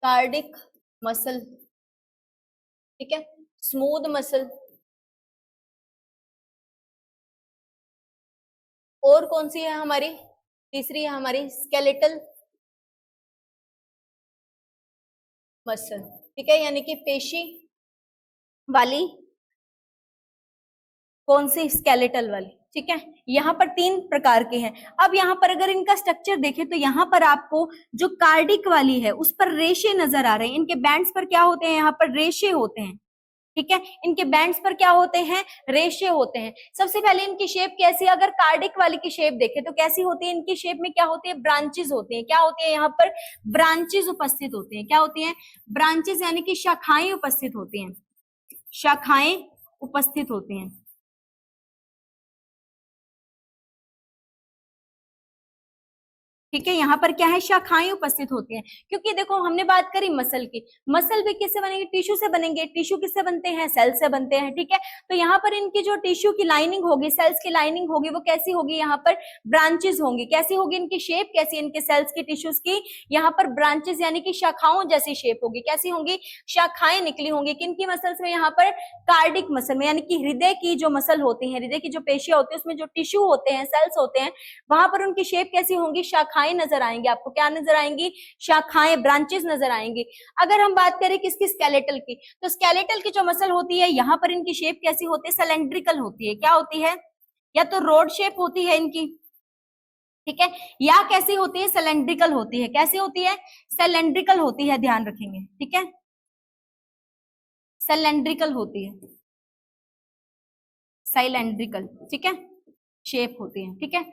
A: कार्डिक मसल, ठीक है, स्मूथ मसल, और कौन सी है हमारी, तीसरी है हमारी स्केलेटल मसल, ठीक है, यानी कि पेशी वाली, कौन सी, स्केलेटल वाली, ठीक है। यहाँ पर तीन प्रकार के हैं। अब यहाँ पर अगर इनका स्ट्रक्चर देखें तो यहाँ पर आपको जो कार्डिक वाली है उस पर रेशे नजर आ रहे हैं, इनके बैंड्स पर क्या होते हैं, यहाँ पर रेशे होते हैं, ठीक है। इनके बैंड्स पर क्या होते हैं, रेशियो होते हैं। सबसे पहले इनकी शेप कैसी है, अगर कार्डिक वाले की शेप देखें तो कैसी होती है, इनकी शेप में क्या होती है, ब्रांचेस होती है। क्या होती है, यहाँ पर ब्रांचेस उपस्थित होती हैं। क्या होती हैं, ब्रांचेस, यानी कि शाखाएं उपस्थित होती हैं, शाखाएं उपस्थित होती हैं। ठीक है, यहाँ पर क्या है, शाखाएं उपस्थित होती हैं। क्योंकि देखो हमने बात करी मसल की, मसल भी किससे बनेंगे, टिश्यू से बनेंगे। टिश्यू किससे बनते हैं, सेल से बनते हैं। ठीक है, तो यहाँ पर इनकी जो टिश्यू की लाइनिंग होगी, सेल्स की लाइनिंग होगी, वो कैसी होगी, यहाँ पर ब्रांचेस होंगी। कैसी होगी, इनकी शेप कैसी, इनके सेल्स की, टिश्यूज की, यहाँ पर ब्रांचेस यानी कि शाखाओं जैसी शेप होगी। कैसी होंगी, शाखाएं निकली होंगी। किनकी मसल्स में, यहाँ पर कार्डिक मसल में, यानी कि हृदय की जो मसल होती है, हृदय की जो पेशियां होती है, उसमें जो टिश्यू होते हैं, सेल्स होते हैं, वहां पर उनकी शेप कैसी होंगी, शाखाएं नजर आएंगी। आपको क्या नजर आएंगी, शाखाएं, ब्रांचेस नजर आएंगी। अगर हम बात करें किसकी, स्केलेटल की, तो स्केलेटल की जो मसल होती है, यहाँ पर इनकी शेप कैसी होती है, सिलेंड्रिकल होती है। क्या होती है, या तो रोड शेप होती है इनकी, ठीक है, या कैसी होती है, सिलेंड्रिकल होती है। कैसी होती है, सिलेंड्रिकल होती है, ध्यान रखेंगे। ठीक है, सिलेंड्रिकल होती है, सिलेंड्रिकल, ठीक है, शेप होती है। ठीक है,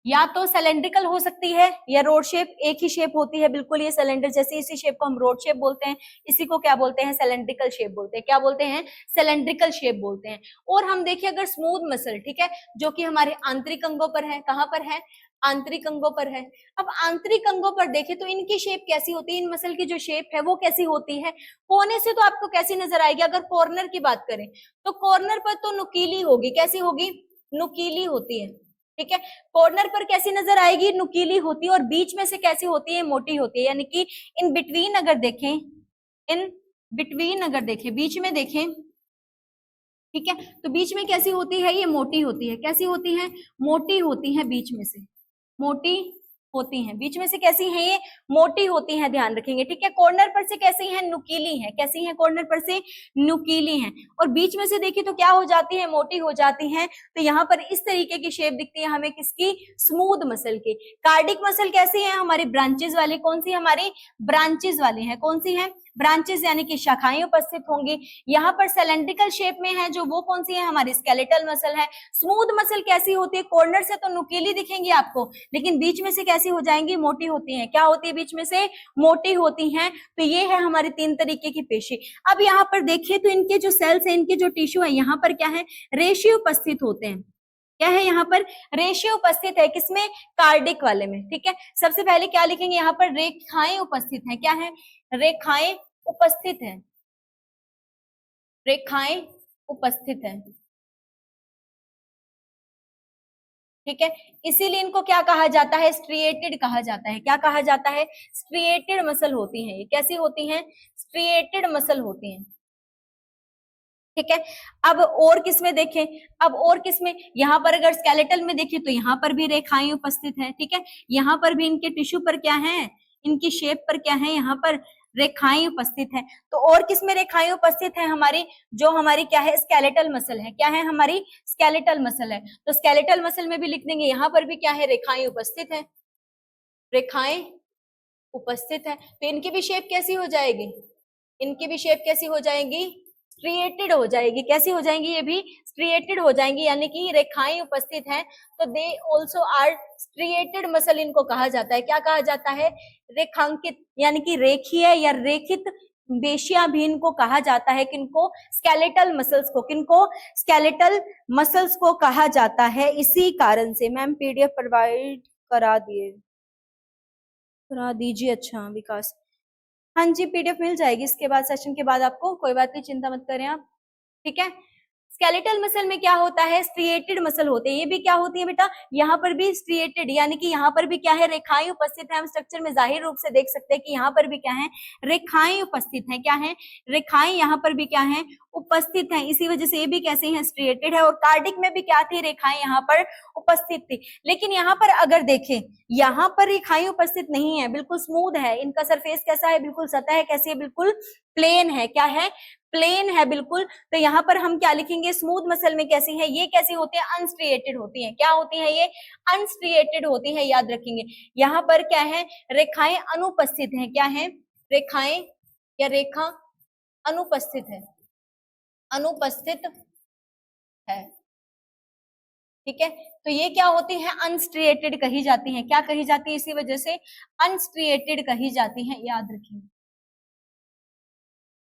A: या तो सिलेंड्रिकल हो सकती है या रोड शेप, एक ही शेप होती है बिल्कुल, ये सिलेंडर जैसे, इसी शेप को हम रोड शेप बोलते हैं, इसी को क्या बोलते हैं, सिलेंड्रिकल शेप बोलते हैं। क्या बोलते हैं, सिलेंड्रिकल शेप बोलते हैं। और हम देखिए अगर स्मूथ मसल, ठीक है, जो कि हमारे आंतरिक अंगों पर है, कहां पर है, आंतरिक अंगों पर है। अब आंतरिक अंगों पर देखें तो इनकी शेप कैसी होती है, इन मसल की जो शेप है वो कैसी होती है, कोने से तो आपको कैसी नजर आएगी। अगर कॉर्नर की बात करें तो कॉर्नर पर तो नुकीली होगी। कैसी होगी, नुकीली होती है। ठीक है, कॉर्नर पर कैसी नजर आएगी, नुकीली होती है। और बीच में से कैसी होती है, मोटी होती है। यानी कि इन बिटवीन अगर देखें, इन बिटवीन अगर देखें, बीच में देखें, ठीक है, तो बीच में कैसी होती है, ये मोटी होती है। कैसी होती है, मोटी होती है, बीच में से मोटी होती हैं। बीच में से कैसी हैं, ये मोटी होती हैं, ध्यान रखेंगे। ठीक है, कॉर्नर पर से कैसी हैं, नुकीली हैं। कैसी हैं, कॉर्नर पर से नुकीली हैं। और बीच में से देखिए तो क्या हो जाती है, मोटी हो जाती हैं। तो यहाँ पर इस तरीके की शेप दिखती है हमें, किसकी, स्मूथ मसल की। कार्डिक मसल कैसी है, हमारी ब्रांचेस वाली। कौन सी, हमारी ब्रांचेस वाली है। कौन सी है, ब्रांचेस, यानी कि शाखाएं उपस्थित होंगी। यहाँ पर सिलेंड्रिकल शेप में है जो, वो कौन सी है, हमारी स्केलेटल मसल है। स्मूथ मसल कैसी होती है, कॉर्नर से तो नुकीली दिखेंगी आपको, लेकिन बीच में से कैसी हो जाएंगी, मोटी होती हैं। क्या होती है, बीच में से मोटी होती हैं। तो ये है हमारी 3 तरीके की पेशी। अब यहाँ पर देखिए तो इनके जो सेल्स है, इनके जो टिश्यू है, यहाँ पर क्या है, रेशियो उपस्थित होते हैं। क्या है, यहाँ पर रेशियो उपस्थित है, किसमें, कार्डिक वाले में। ठीक है, सबसे पहले क्या लिखेंगे, यहाँ पर रेखाएं उपस्थित हैं। क्या है, रेखाएं उपस्थित है, रेखाएं उपस्थित है। ठीक है, इसीलिए इनको क्या कहा जाता है, स्ट्रिएटेड कहा जाता है। क्या कहा जाता है, स्ट्रिएटेड मसल होती हैं। ये कैसी होती हैं, स्ट्रिएटेड मसल होती हैं। ठीक है, अब और किसमें देखें, अब और किसमें, यहाँ पर अगर स्केलेटल में देखें तो यहाँ पर भी रेखाएं उपस्थित है। ठीक है, यहाँ पर भी इनके टिश्यू पर क्या है, इनकी शेप पर क्या है, यहाँ पर रेखाएं उपस्थित है। तो और किसमें रेखाएं उपस्थित है, हमारी जो हमारी क्या है, स्केलेटल मसल है। क्या है, हमारी स्केलेटल मसल है। तो स्केलेटल मसल में भी लिख देंगे, यहाँ पर भी क्या है, रेखाएं उपस्थित है, रेखाएं उपस्थित है। तो इनकी भी शेप कैसी हो जाएगी, इनकी भी शेप कैसी हो जाएगी, स्ट्रिएटेड हो जाएगी। कैसी हो जाएंगी, ये भी स्ट्रिएटेड हो जाएंगी, यानी कि रेखाएं उपस्थित हैं। तो they also are striated muscle, इनको कहा जाता है। क्या कहा जाता है, रेखांकित, यानी कि रेखीय या रेखित पेशियां भी इनको कहा जाता है। किनको, स्केलेटल मसल्स को, किनको, स्केलेटल मसल्स को कहा जाता है। इसी कारण से मैम पीडीएफ प्रोवाइड करा दीजिए। अच्छा विकास, हाँ जी, पीडीएफ मिल जाएगी इसके बाद, सेशन के बाद आपको, कोई बात नहीं, चिंता मत करें आप। ठीक है, स्केलेटल मसल में क्या होता है, स्ट्रिएटेड मसल होते हैं। ये भी क्या होती है बेटा, यहाँ पर भी स्ट्रिएटेड, यानी कि यहाँ पर भी क्या है, रेखाएं उपस्थित है। हम स्ट्रक्चर में जाहिर रूप से देख सकते हैं कि यहाँ पर भी क्या है, रेखाएं उपस्थित है। क्या है, रेखाएं यहाँ पर भी क्या है, उपस्थित है। इसी वजह से ये भी कैसे हैं, स्ट्रिएटेड है। और कार्डिक में भी क्या थी, रेखाएं यहाँ पर उपस्थित थी। लेकिन यहाँ पर अगर देखें, यहाँ पर रेखाएं उपस्थित नहीं है, बिल्कुल स्मूथ है। इनका सरफेस कैसा है, बिल्कुल सतह कैसी है, बिल्कुल प्लेन है। क्या है, प्लेन है बिल्कुल। तो यहाँ पर हम क्या लिखेंगे, स्मूथ मसल में कैसी है, ये कैसी होती है, अनस्ट्रिएटेड होती है। क्या होती है, ये अनस्ट्रिएटेड होती है, याद रखेंगे। यहाँ पर क्या है, रेखाएं अनुपस्थित हैं। क्या है, रेखाएं या रेखा अनुपस्थित है। अनुपस्थित है। ठीक है, तो ये क्या होती है, अनस्ट्रिएटेड कही जाती हैं। क्या कही जाती है, इसी वजह से अनस्ट्रिएटेड कही जाती हैं, याद रखिए।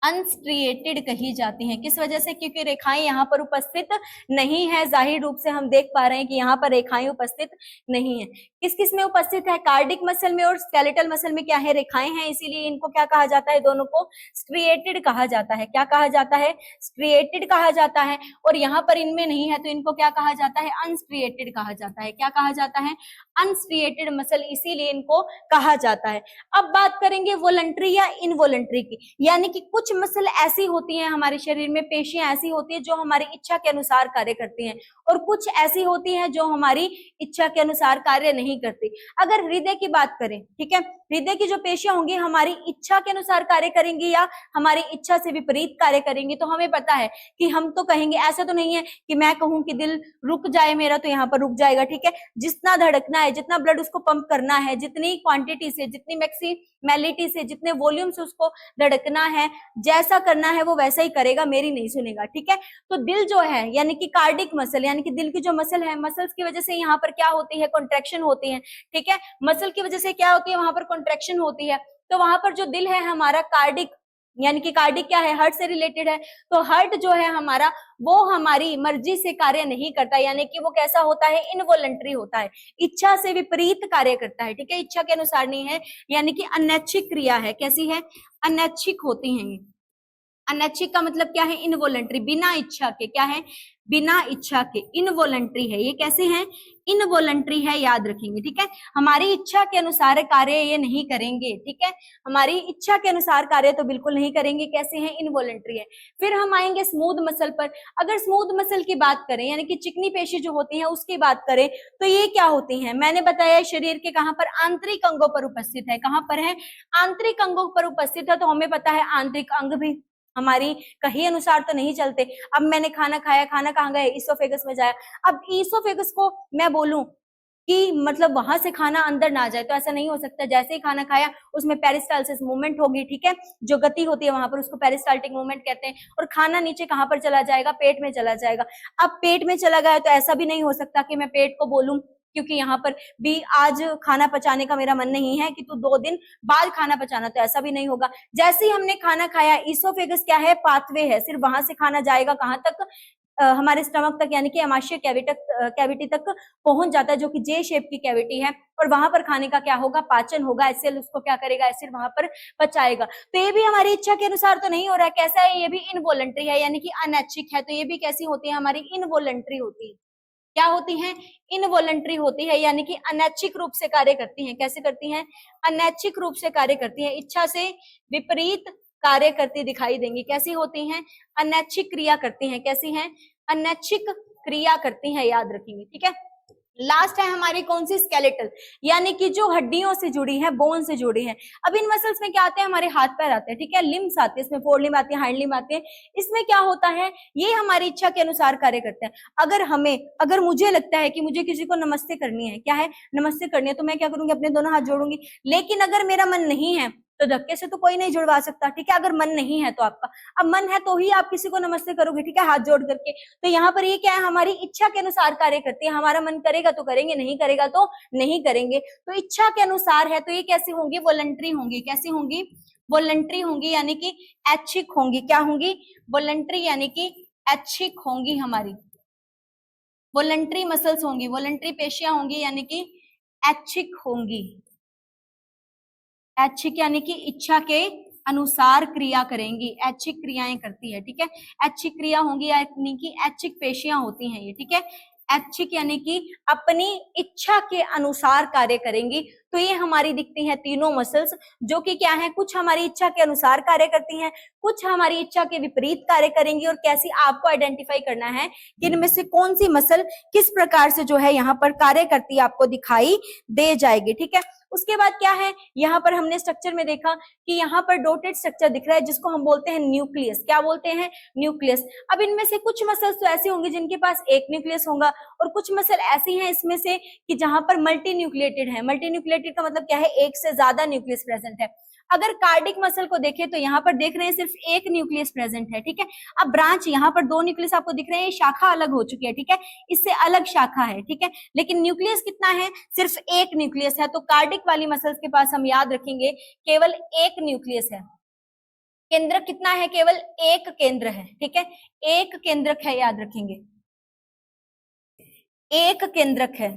A: अनस्ट्रिएटेड कही जाती हैं, किस वजह से, क्योंकि रेखाएं यहाँ पर उपस्थित नहीं है। जाहिर रूप से हम देख पा रहे हैं कि यहाँ पर रेखाएं उपस्थित नहीं है। किस किस में उपस्थित है, कार्डिक मसल में और स्केलेटल मसल में क्या है, रेखाएं हैं, इसीलिए इनको क्या कहा जाता है, दोनों को स्ट्रिएटेड कहा जाता है। क्या कहा जाता है, स्ट्रिएटेड कहा जाता है। और यहाँ पर इनमें नहीं है तो इनको क्या कहा जाता है, अनस्ट्रिएटेड कहा जाता है। क्या कहा जाता है, अनस्ट्रिएटेड मसल, इसीलिए इनको कहा जाता है। अब बात करेंगे वॉलंटरी या इनवॉलंटरी की, यानी कि कुछ मसल ऐसी होती हैं हमारे शरीर में, पेशियां ऐसी होती है जो हमारी इच्छा के अनुसार कार्य करती हैं, और कुछ ऐसी होती हैं जो हमारी इच्छा के अनुसार कार्य नहीं करती। अगर हृदय की बात करें, ठीक है, हृदय की जो पेशियां होंगी हमारी इच्छा के अनुसार कार्य करेंगी या हमारी इच्छा से विपरीत कार्य करेंगी, तो हमें पता है कि हम तो कहेंगे, ऐसा तो नहीं है कि मैं कहूं कि दिल रुक जाए मेरा तो यहाँ पर रुक जाएगा। ठीक है, जितना धड़कना है, जितना ब्लड उसको पंप करना है, जितनी क्वांटिटी से, जितनी मैक्सिमैलिटी से, जितने वॉल्यूम से उसको धड़कना है, जैसा करना है वो वैसा ही करेगा, मेरी नहीं सुनेगा। ठीक है, तो दिल जो है यानी कि कार्डिक मसल, यानी कि दिल की जो मसल है, मसल्स की वजह से यहाँ पर क्या होती है, कॉन्ट्रैक्शन होती है। ठीक है, मसल की वजह से क्या होती है, वहां पर कॉन्ट्रैक्शन होती है। तो वहां पर जो दिल है हमारा कार्डिक, यानी कि कार्डिक क्या है, हार्ट से रिलेटेड है। तो हार्ट जो है हमारा, वो हमारी मर्जी से कार्य नहीं करता, यानी कि वो कैसा होता है, इनवॉलंटरी होता है, इच्छा से विपरीत कार्य करता है। ठीक है, इच्छा के अनुसार नहीं है, यानी कि अनैच्छिक क्रिया है। कैसी है, अनैच्छिक होती है ये। अनैच्छिक का मतलब क्या है, इनवॉलंटरी, बिना इच्छा के। क्या है, बिना इच्छा के, इनवॉलंटरी है। ये कैसे है, इनवॉलंटरी है, याद रखेंगे। ठीक है, हमारी इच्छा के अनुसार कार्य ये नहीं करेंगे। ठीक है, हमारी इच्छा के अनुसार कार्य तो बिल्कुल नहीं करेंगे। कैसे हैं, इनवॉलंटरी है। फिर हम आएंगे स्मूथ मसल पर। अगर स्मूथ मसल की बात करें, यानी कि चिकनी पेशी जो होती है उसकी बात करें, तो ये क्या होती है, मैंने बताया शरीर के कहां पर, आंतरिक अंगों पर उपस्थित है। कहां पर है, आंतरिक अंगों पर उपस्थित है। तो हमें पता है आंतरिक अंग भी हमारी कहीं अनुसार तो नहीं चलते। अब मैंने खाना खाया, खाना कहाँ गया, ईसोफेगस में जाया। अब ईसोफेगस को मैं बोलूं कि मतलब वहां से खाना अंदर ना जाए, तो ऐसा नहीं हो सकता। जैसे ही खाना खाया उसमें पेरिस्टाल्सिस मूवमेंट होगी। ठीक है, जो गति होती है वहां पर उसको पेरिस्टाल्टिक मूवमेंट कहते हैं। और खाना नीचे कहां पर चला जाएगा, पेट में चला जाएगा। अब पेट में चला गया तो ऐसा भी नहीं हो सकता कि मैं पेट को बोलूं, क्योंकि यहाँ पर भी आज खाना पचाने का मेरा मन नहीं है कि तू 2 दिन बाद खाना पचाना, तो ऐसा भी नहीं होगा। जैसे ही हमने खाना खाया, ईसोफेगस क्या है, पाथवे है, सिर्फ वहां से खाना जाएगा कहां तक, हमारे स्टमक तक, यानी कि अमाशय कैविटी तक पहुंच जाता है, जो कि जे शेप की कैविटी है। और वहां पर खाने का क्या होगा, पाचन होगा, एसिड उसको क्या करेगा, एसिड वहां पर पचाएगा। तो ये भी हमारी इच्छा के अनुसार तो नहीं हो रहा है। कैसा है, ये भी इनवॉलंटरी है, यानी कि अनैच्छिक है। तो ये भी कैसी होती है, हमारी इनवॉलंटरी होती है। क्या होती हैं, इनवॉलंटरी होती है, यानी कि अनैच्छिक रूप से कार्य करती हैं। कैसे करती हैं, अनैच्छिक रूप से कार्य करती हैं, इच्छा से विपरीत कार्य करती दिखाई देंगी। कैसी होती हैं, अनैच्छिक क्रिया करती हैं। कैसी हैं, अनैच्छिक क्रिया करती हैं, याद रखेंगे। ठीक है, लास्ट है हमारी कौन सी, स्केलेटल, यानी कि जो हड्डियों से जुड़ी है, बोन से जुड़ी है। अब इन मसल्स में क्या आते हैं, हमारे हाथ पैर आते हैं। ठीक है, लिम्स आते हैं, इसमें फोर लिम्ब आती है, हाइंड लिम्ब आते हैं। इसमें क्या होता है, ये हमारी इच्छा के अनुसार कार्य करते हैं। अगर मुझे लगता है कि मुझे किसी को नमस्ते करनी है, क्या है, नमस्ते करनी है, तो मैं क्या करूंगी, अपने दोनों हाथ जोड़ूंगी। लेकिन अगर मेरा मन नहीं है तो धक्के से तो कोई नहीं जुड़वा सकता। ठीक है, अगर मन नहीं है तो आपका, अब मन है तो ही आप किसी को नमस्ते करोगे। ठीक है, हाथ जोड़ करके। तो यहाँ पर ये क्या है, हमारी इच्छा के अनुसार कार्य करती है। हमारा मन करेगा तो करेंगे, नहीं करेगा तो नहीं करेंगे। तो इच्छा के अनुसार है, तो ये कैसी होंगी, वॉलंटरी होंगी। कैसी होंगी, वॉलंटरी होंगी, यानी कि ऐच्छिक होंगी। क्या होंगी, वॉलंटरी, यानी कि ऐच्छिक होंगी। हमारी वॉलंटरी मसल्स होंगी, वॉलंटरी पेशियां होंगी, यानी कि ऐच्छिक होंगी। ऐच्छिक यानी कि इच्छा के अनुसार क्रिया करेंगी, ऐच्छिक क्रियाएं करती है। ठीक है, ऐच्छिक क्रिया होंगी, यानी कि ऐच्छिक पेशियां होती हैं ये। ठीक है, ऐच्छिक यानी कि अपनी इच्छा के अनुसार कार्य करेंगी। तो ये हमारी दिखती हैं तीनों मसल्स, जो कि क्या है, कुछ हमारी इच्छा के अनुसार कार्य करती हैं, कुछ हमारी इच्छा के विपरीत कार्य करेंगी। और कैसी, आपको आइडेंटिफाई करना है कि इनमें से कौन सी मसल किस प्रकार से जो है यहाँ पर कार्य करती है, आपको दिखाई दे जाएगी। ठीक है, उसके बाद क्या है, यहाँ पर हमने स्ट्रक्चर में देखा कि यहाँ पर डॉटेड स्ट्रक्चर दिख रहा है, जिसको हम बोलते हैं न्यूक्लियस। क्या बोलते हैं, न्यूक्लियस। अब इनमें से कुछ मसल्स तो ऐसी होंगी जिनके पास एक न्यूक्लियस होगा, और कुछ मसल ऐसी हैं इसमें से कि जहां पर मल्टी न्यूक्लिएटेड है। मल्टी न्यूक्लिएटेड का मतलब क्या है, एक से ज्यादा न्यूक्लियस प्रेजेंट है। अगर कार्डिक मसल को देखें तो यहाँ पर देख रहे हैं सिर्फ एक न्यूक्लियस प्रेजेंट है, ठीक है। अब ब्रांच यहाँ पर 2 न्यूक्लियस आपको दिख रहे हैं, शाखा अलग हो चुकी है, ठीक है, इससे अलग शाखा है, ठीक है, लेकिन न्यूक्लियस कितना है, सिर्फ एक न्यूक्लियस है। तो कार्डिक वाली मसल्स के पास हम याद रखेंगे केवल एक न्यूक्लियस है। केंद्रक कितना है, केवल एक केंद्र है, ठीक है, एक केंद्रक है, याद रखेंगे, एक केंद्रक है,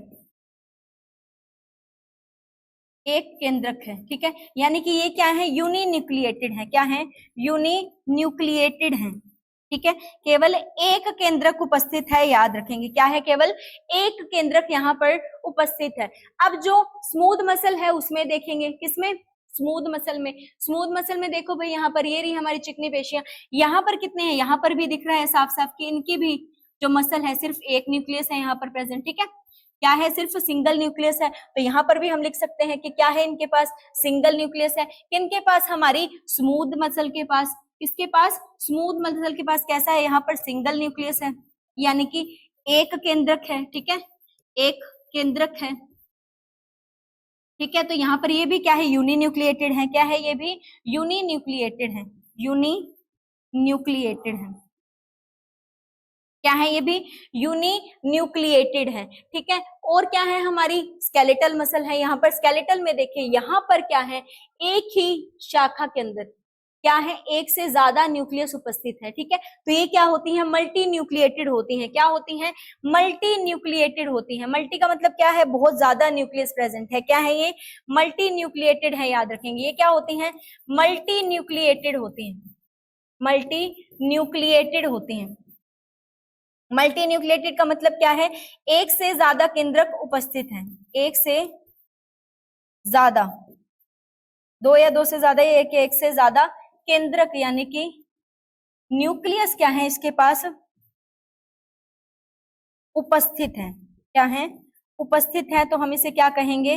A: एक केंद्रक है, ठीक है। यानी कि ये क्या है, यूनिन्यूक्लिएटेड है, क्या है, यूनिन्यूक्लिएटेड है, ठीक है। केवल एक केंद्रक उपस्थित है, याद रखेंगे, क्या है, केवल एक केंद्रक यहाँ पर उपस्थित है। अब जो स्मूथ मसल है उसमें देखेंगे, किसमें, स्मूथ मसल में। स्मूथ मसल में देखो भाई, यहाँ पर ये रही हमारी चिकनी पेशियां, यहाँ पर कितने हैं, यहाँ पर भी दिख रहा है साफ साफ कि इनकी भी जो मसल है सिर्फ एक न्यूक्लियस है यहाँ पर प्रेजेंट, ठीक है, क्या है, सिर्फ सिंगल न्यूक्लियस है। तो यहाँ पर भी हम लिख सकते हैं कि क्या है, इनके पास सिंगल न्यूक्लियस है। किनके पास, हमारी स्मूथ मसल के पास, किसके पास, स्मूथ मसल के पास कैसा है, यहाँ पर सिंगल न्यूक्लियस है, यानी कि एक केंद्रक है, ठीक है, एक केंद्रक है, ठीक है। तो यहाँ पर ये भी क्या है, यूनिन्यूक्लिएटेड है, क्या है, ये भी यूनिन्यूक्लिएटेड है, यूनिन्यूक्लिएटेड है, क्या है, ये भी यूनिन्यूक्लिएटेड है, ठीक है। और क्या है, हमारी स्केलेटल मसल है। यहाँ पर स्केलेटल में देखिए, यहाँ पर क्या है, एक ही शाखा के अंदर क्या है, एक से ज्यादा न्यूक्लियस उपस्थित है, ठीक है। तो ये क्या होती है, मल्टी न्यूक्लिएटेड होती हैं, क्या होती हैं, मल्टी न्यूक्लिएटेड होती हैं। मल्टी का मतलब क्या है, बहुत ज्यादा न्यूक्लियस प्रेजेंट है, क्या है, ये मल्टी न्यूक्लिएटेड है, याद रखेंगे, ये क्या होती हैं, मल्टी न्यूक्लिएटेड होती हैं, मल्टी न्यूक्लिएटेड होती हैं। मल्टी न्यूक्लिएटेड का मतलब क्या है, एक से ज्यादा केंद्रक उपस्थित हैं, एक से ज्यादा, दो या दो से ज्यादा, एक से ज्यादा केंद्रक, यानी कि न्यूक्लियस क्या है इसके पास उपस्थित है, क्या है, उपस्थित है। तो हम इसे क्या कहेंगे,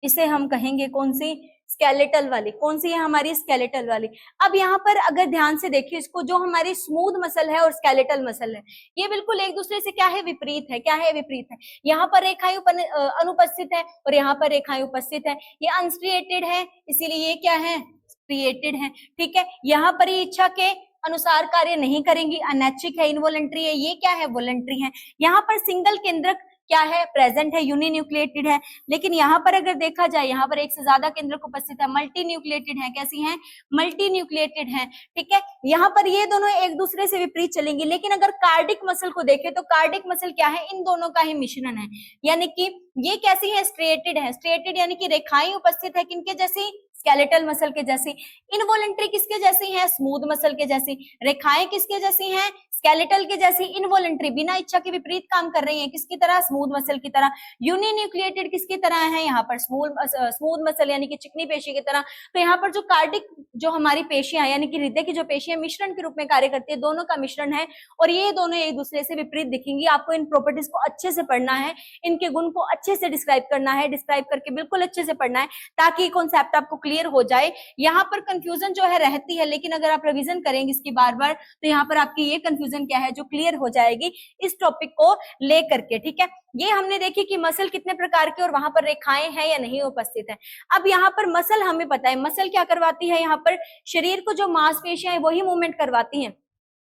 A: इसे हम कहेंगे कौन सी, स्केलेटल वाली। कौन सी है, हमारी स्केलेटल वाली। अब यहाँ पर अगर ध्यान से देखिए इसको, जो हमारी स्मूथ मसल है और स्केलेटल मसल है, ये बिल्कुल एक दूसरे से क्या है, विपरीत है, क्या है, विपरीत है। यहाँ पर रेखाएं अनुपस्थित है और यहाँ पर रेखाएं उपस्थित है। ये अनस्ट्रिएटेड है, इसीलिए ये क्या है, स्ट्रिएटेड है, ठीक है। यहाँ पर ये इच्छा के अनुसार कार्य नहीं करेंगी, अनैच्छिक है, इनवॉलंटरी है, ये क्या है, वॉलंटरी है। यहाँ पर सिंगल केंद्रक क्या है, प्रेजेंट है, यूनिन्यूक्लिएटेड है। लेकिन यहाँ पर अगर देखा जाए, यहाँ पर एक से ज्यादा केंद्रक उपस्थित है, मल्टी न्यूक्लिएटेड है, कैसी है, मल्टी न्यूक्लिएटेड है, ठीक है। यहाँ पर ये दोनों एक दूसरे से विपरीत चलेंगी। लेकिन अगर कार्डिक मसल को देखें तो कार्डिक मसल क्या है, इन दोनों का ही मिश्रण है, यानी कि ये कैसी है, स्ट्रेटेड है, स्ट्रेटेड यानी कि रेखाएं उपस्थित है, किनके जैसी, स्केलेटल मसल के जैसी। इनवॉलंटरी किसके जैसी है, स्मूथ मसल के जैसी। रेखाएं किसके जैसी हैं, स्केलेटल के जैसी। इनवॉलंटरी बिना इच्छा के विपरीत काम कर रही है, किसकी तरह, स्मूथ मसल की तरह। यूनिन्यूक्लिएटेड किसकी तरह है, यहाँ पर स्मूथ मसल यानी कि चिकनी पेशी की तरह। तो यहाँ पर जो कार्डिक जो हमारी पेशियां यानी कि हृदय की जो पेशियां मिश्रण के रूप में कार्य करती है, दोनों का मिश्रण है और ये दोनों एक दूसरे से विपरीत दिखेंगी। आपको इन प्रॉपर्टीज को अच्छे से पढ़ना है, इनके गुण को अच्छे से डिस्क्राइब करना है, डिस्क्राइब करके बिल्कुल अच्छे से पढ़ना है ताकि कॉन्सेप्ट आपको क्लियर हो जाए। यहाँ पर कंफ्यूजन जो है रहती है, लेकिन अगर आप रिवीजन करेंगे इसकी बार बार तो यहाँ पर आपकी ये कंफ्यूजन क्या है जो क्लियर हो जाएगी इस टॉपिक को लेकर के, ठीक है। ये हमने देखी कि मसल कितने प्रकार के और वहां पर रेखाएं हैं या नहीं उपस्थित है। अब यहाँ पर मसल हमें पता है, मसल क्या करवाती है, यहाँ पर शरीर को जो मांसपेशियां है वही मूवमेंट करवाती हैं।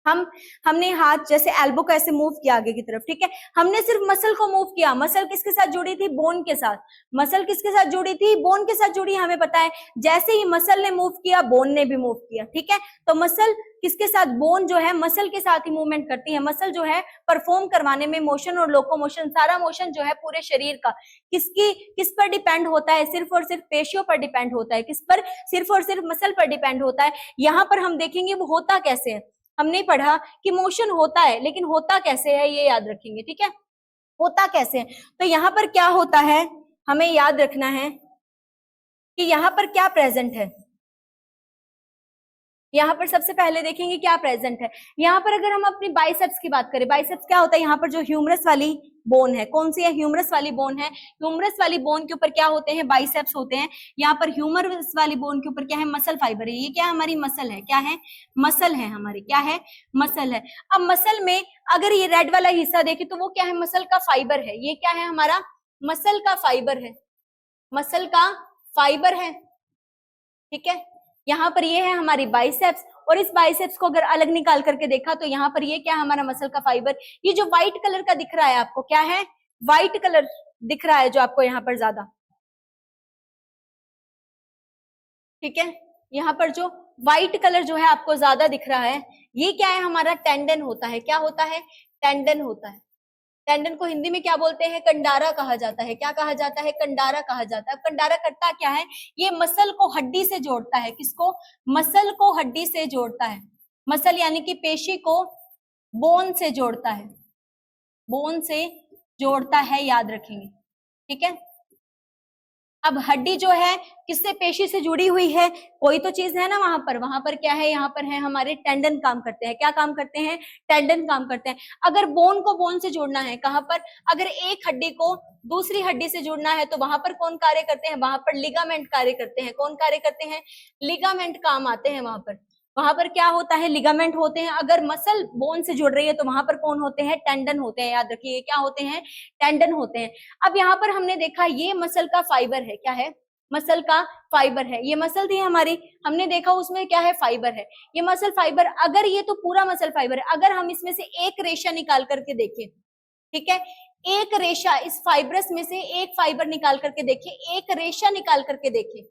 A: हमने हाथ जैसे एल्बो को ऐसे मूव किया आगे की तरफ, ठीक है, हमने सिर्फ मसल को मूव किया। मसल किसके साथ जुड़ी थी, बोन के साथ। मसल किसके साथ जुड़ी थी, बोन के साथ जुड़ी, हमें पता है। जैसे ही मसल ने मूव किया बोन ने भी मूव किया, ठीक है। तो मसल किसके साथ, बोन जो है मसल के साथ ही मूवमेंट करती है। मसल जो है परफॉर्म करवाने में मोशन और लोकोमोशन, सारा मोशन जो है पूरे शरीर का किस पर डिपेंड होता है, सिर्फ और सिर्फ पेशियों पर डिपेंड होता है। किस पर, सिर्फ और सिर्फ मसल पर डिपेंड होता है। यहाँ पर हम देखेंगे वो होता कैसे है। हमने पढ़ा कि मोशन होता है, लेकिन होता कैसे है ये याद रखेंगे, ठीक है, होता कैसे है। तो यहाँ पर क्या होता है, हमें याद रखना है कि यहाँ पर क्या प्रेजेंट है। यहाँ पर सबसे पहले देखेंगे क्या प्रेजेंट है। यहाँ पर अगर हम अपनी बाइसेप्स की बात करें, बाइसेप्स क्या होता है, यहाँ पर जो ह्यूमरस वाली बोन है, कौन सी है, ह्यूमरस वाली बोन है। ह्यूमरस वाली बोन के ऊपर क्या होते हैं, बाइसेप्स होते हैं। यहाँ पर ह्यूमरस वाली बोन के ऊपर क्या है, मसल फाइबर है। ये क्या है, हमारी मसल है, क्या है, मसल है हमारी, क्या है, मसल है। अब मसल में अगर ये रेड वाला हिस्सा देखे तो वो क्या है, मसल का फाइबर है। ये क्या है, हमारा मसल का फाइबर है, मसल का फाइबर है, ठीक है। यहाँ पर ये है हमारी बाइसेप्स, और इस बाइसेप्स को अगर अलग निकाल करके देखा तो यहाँ पर ये क्या है, हमारा मसल का फाइबर। ये जो व्हाइट कलर का दिख रहा है आपको, क्या है, व्हाइट कलर दिख रहा है जो आपको यहाँ पर ज्यादा, ठीक है। यहाँ पर जो व्हाइट कलर जो है आपको ज्यादा दिख रहा है, ये क्या है, हमारा टेंडन होता है। क्या होता है, टेंडन होता है। टेंडन को हिंदी में क्या बोलते हैं, कंडारा कहा जाता है। क्या कहा जाता है, कंडारा कहा जाता है। कंडारा करता क्या है, ये मसल को हड्डी से जोड़ता है। किसको, मसल को हड्डी से जोड़ता है। मसल यानी कि पेशी को बोन से जोड़ता है, बोन से जोड़ता है, याद रखेंगे, ठीक है। अब हड्डी जो है किससे, पेशी से जुड़ी हुई है, कोई तो चीज है ना वहां पर क्या है, यहाँ पर है हमारे टेंडन काम करते हैं। क्या काम करते हैं, टेंडन काम करते हैं। अगर बोन को बोन से जोड़ना है, कहां पर, अगर एक हड्डी को दूसरी हड्डी से जोड़ना है तो वहां पर कौन कार्य करते हैं, वहां पर लिगामेंट कार्य करते हैं। कौन कार्य करते हैं, लिगामेंट काम आते हैं वहां पर क्या होता है, लिगामेंट होते हैं। अगर मसल बोन से जुड़ रही है तो वहां पर कौन होते हैं, टेंडन होते हैं। याद रखिए क्या होते हैं, टेंडन होते हैं। अब यहाँ पर हमने देखा ये मसल का फाइबर है। क्या है, मसल का फाइबर है। ये मसल थी हमारी, हमने देखा उसमें क्या है, फाइबर है। ये मसल फाइबर, अगर ये तो पूरा मसल फाइबर है, अगर हम इसमें से एक रेशा निकाल करके देखें, ठीक है, एक रेशा इस फाइब्रस में से एक फाइबर निकाल करके देखें, एक रेशा निकाल करके देखें,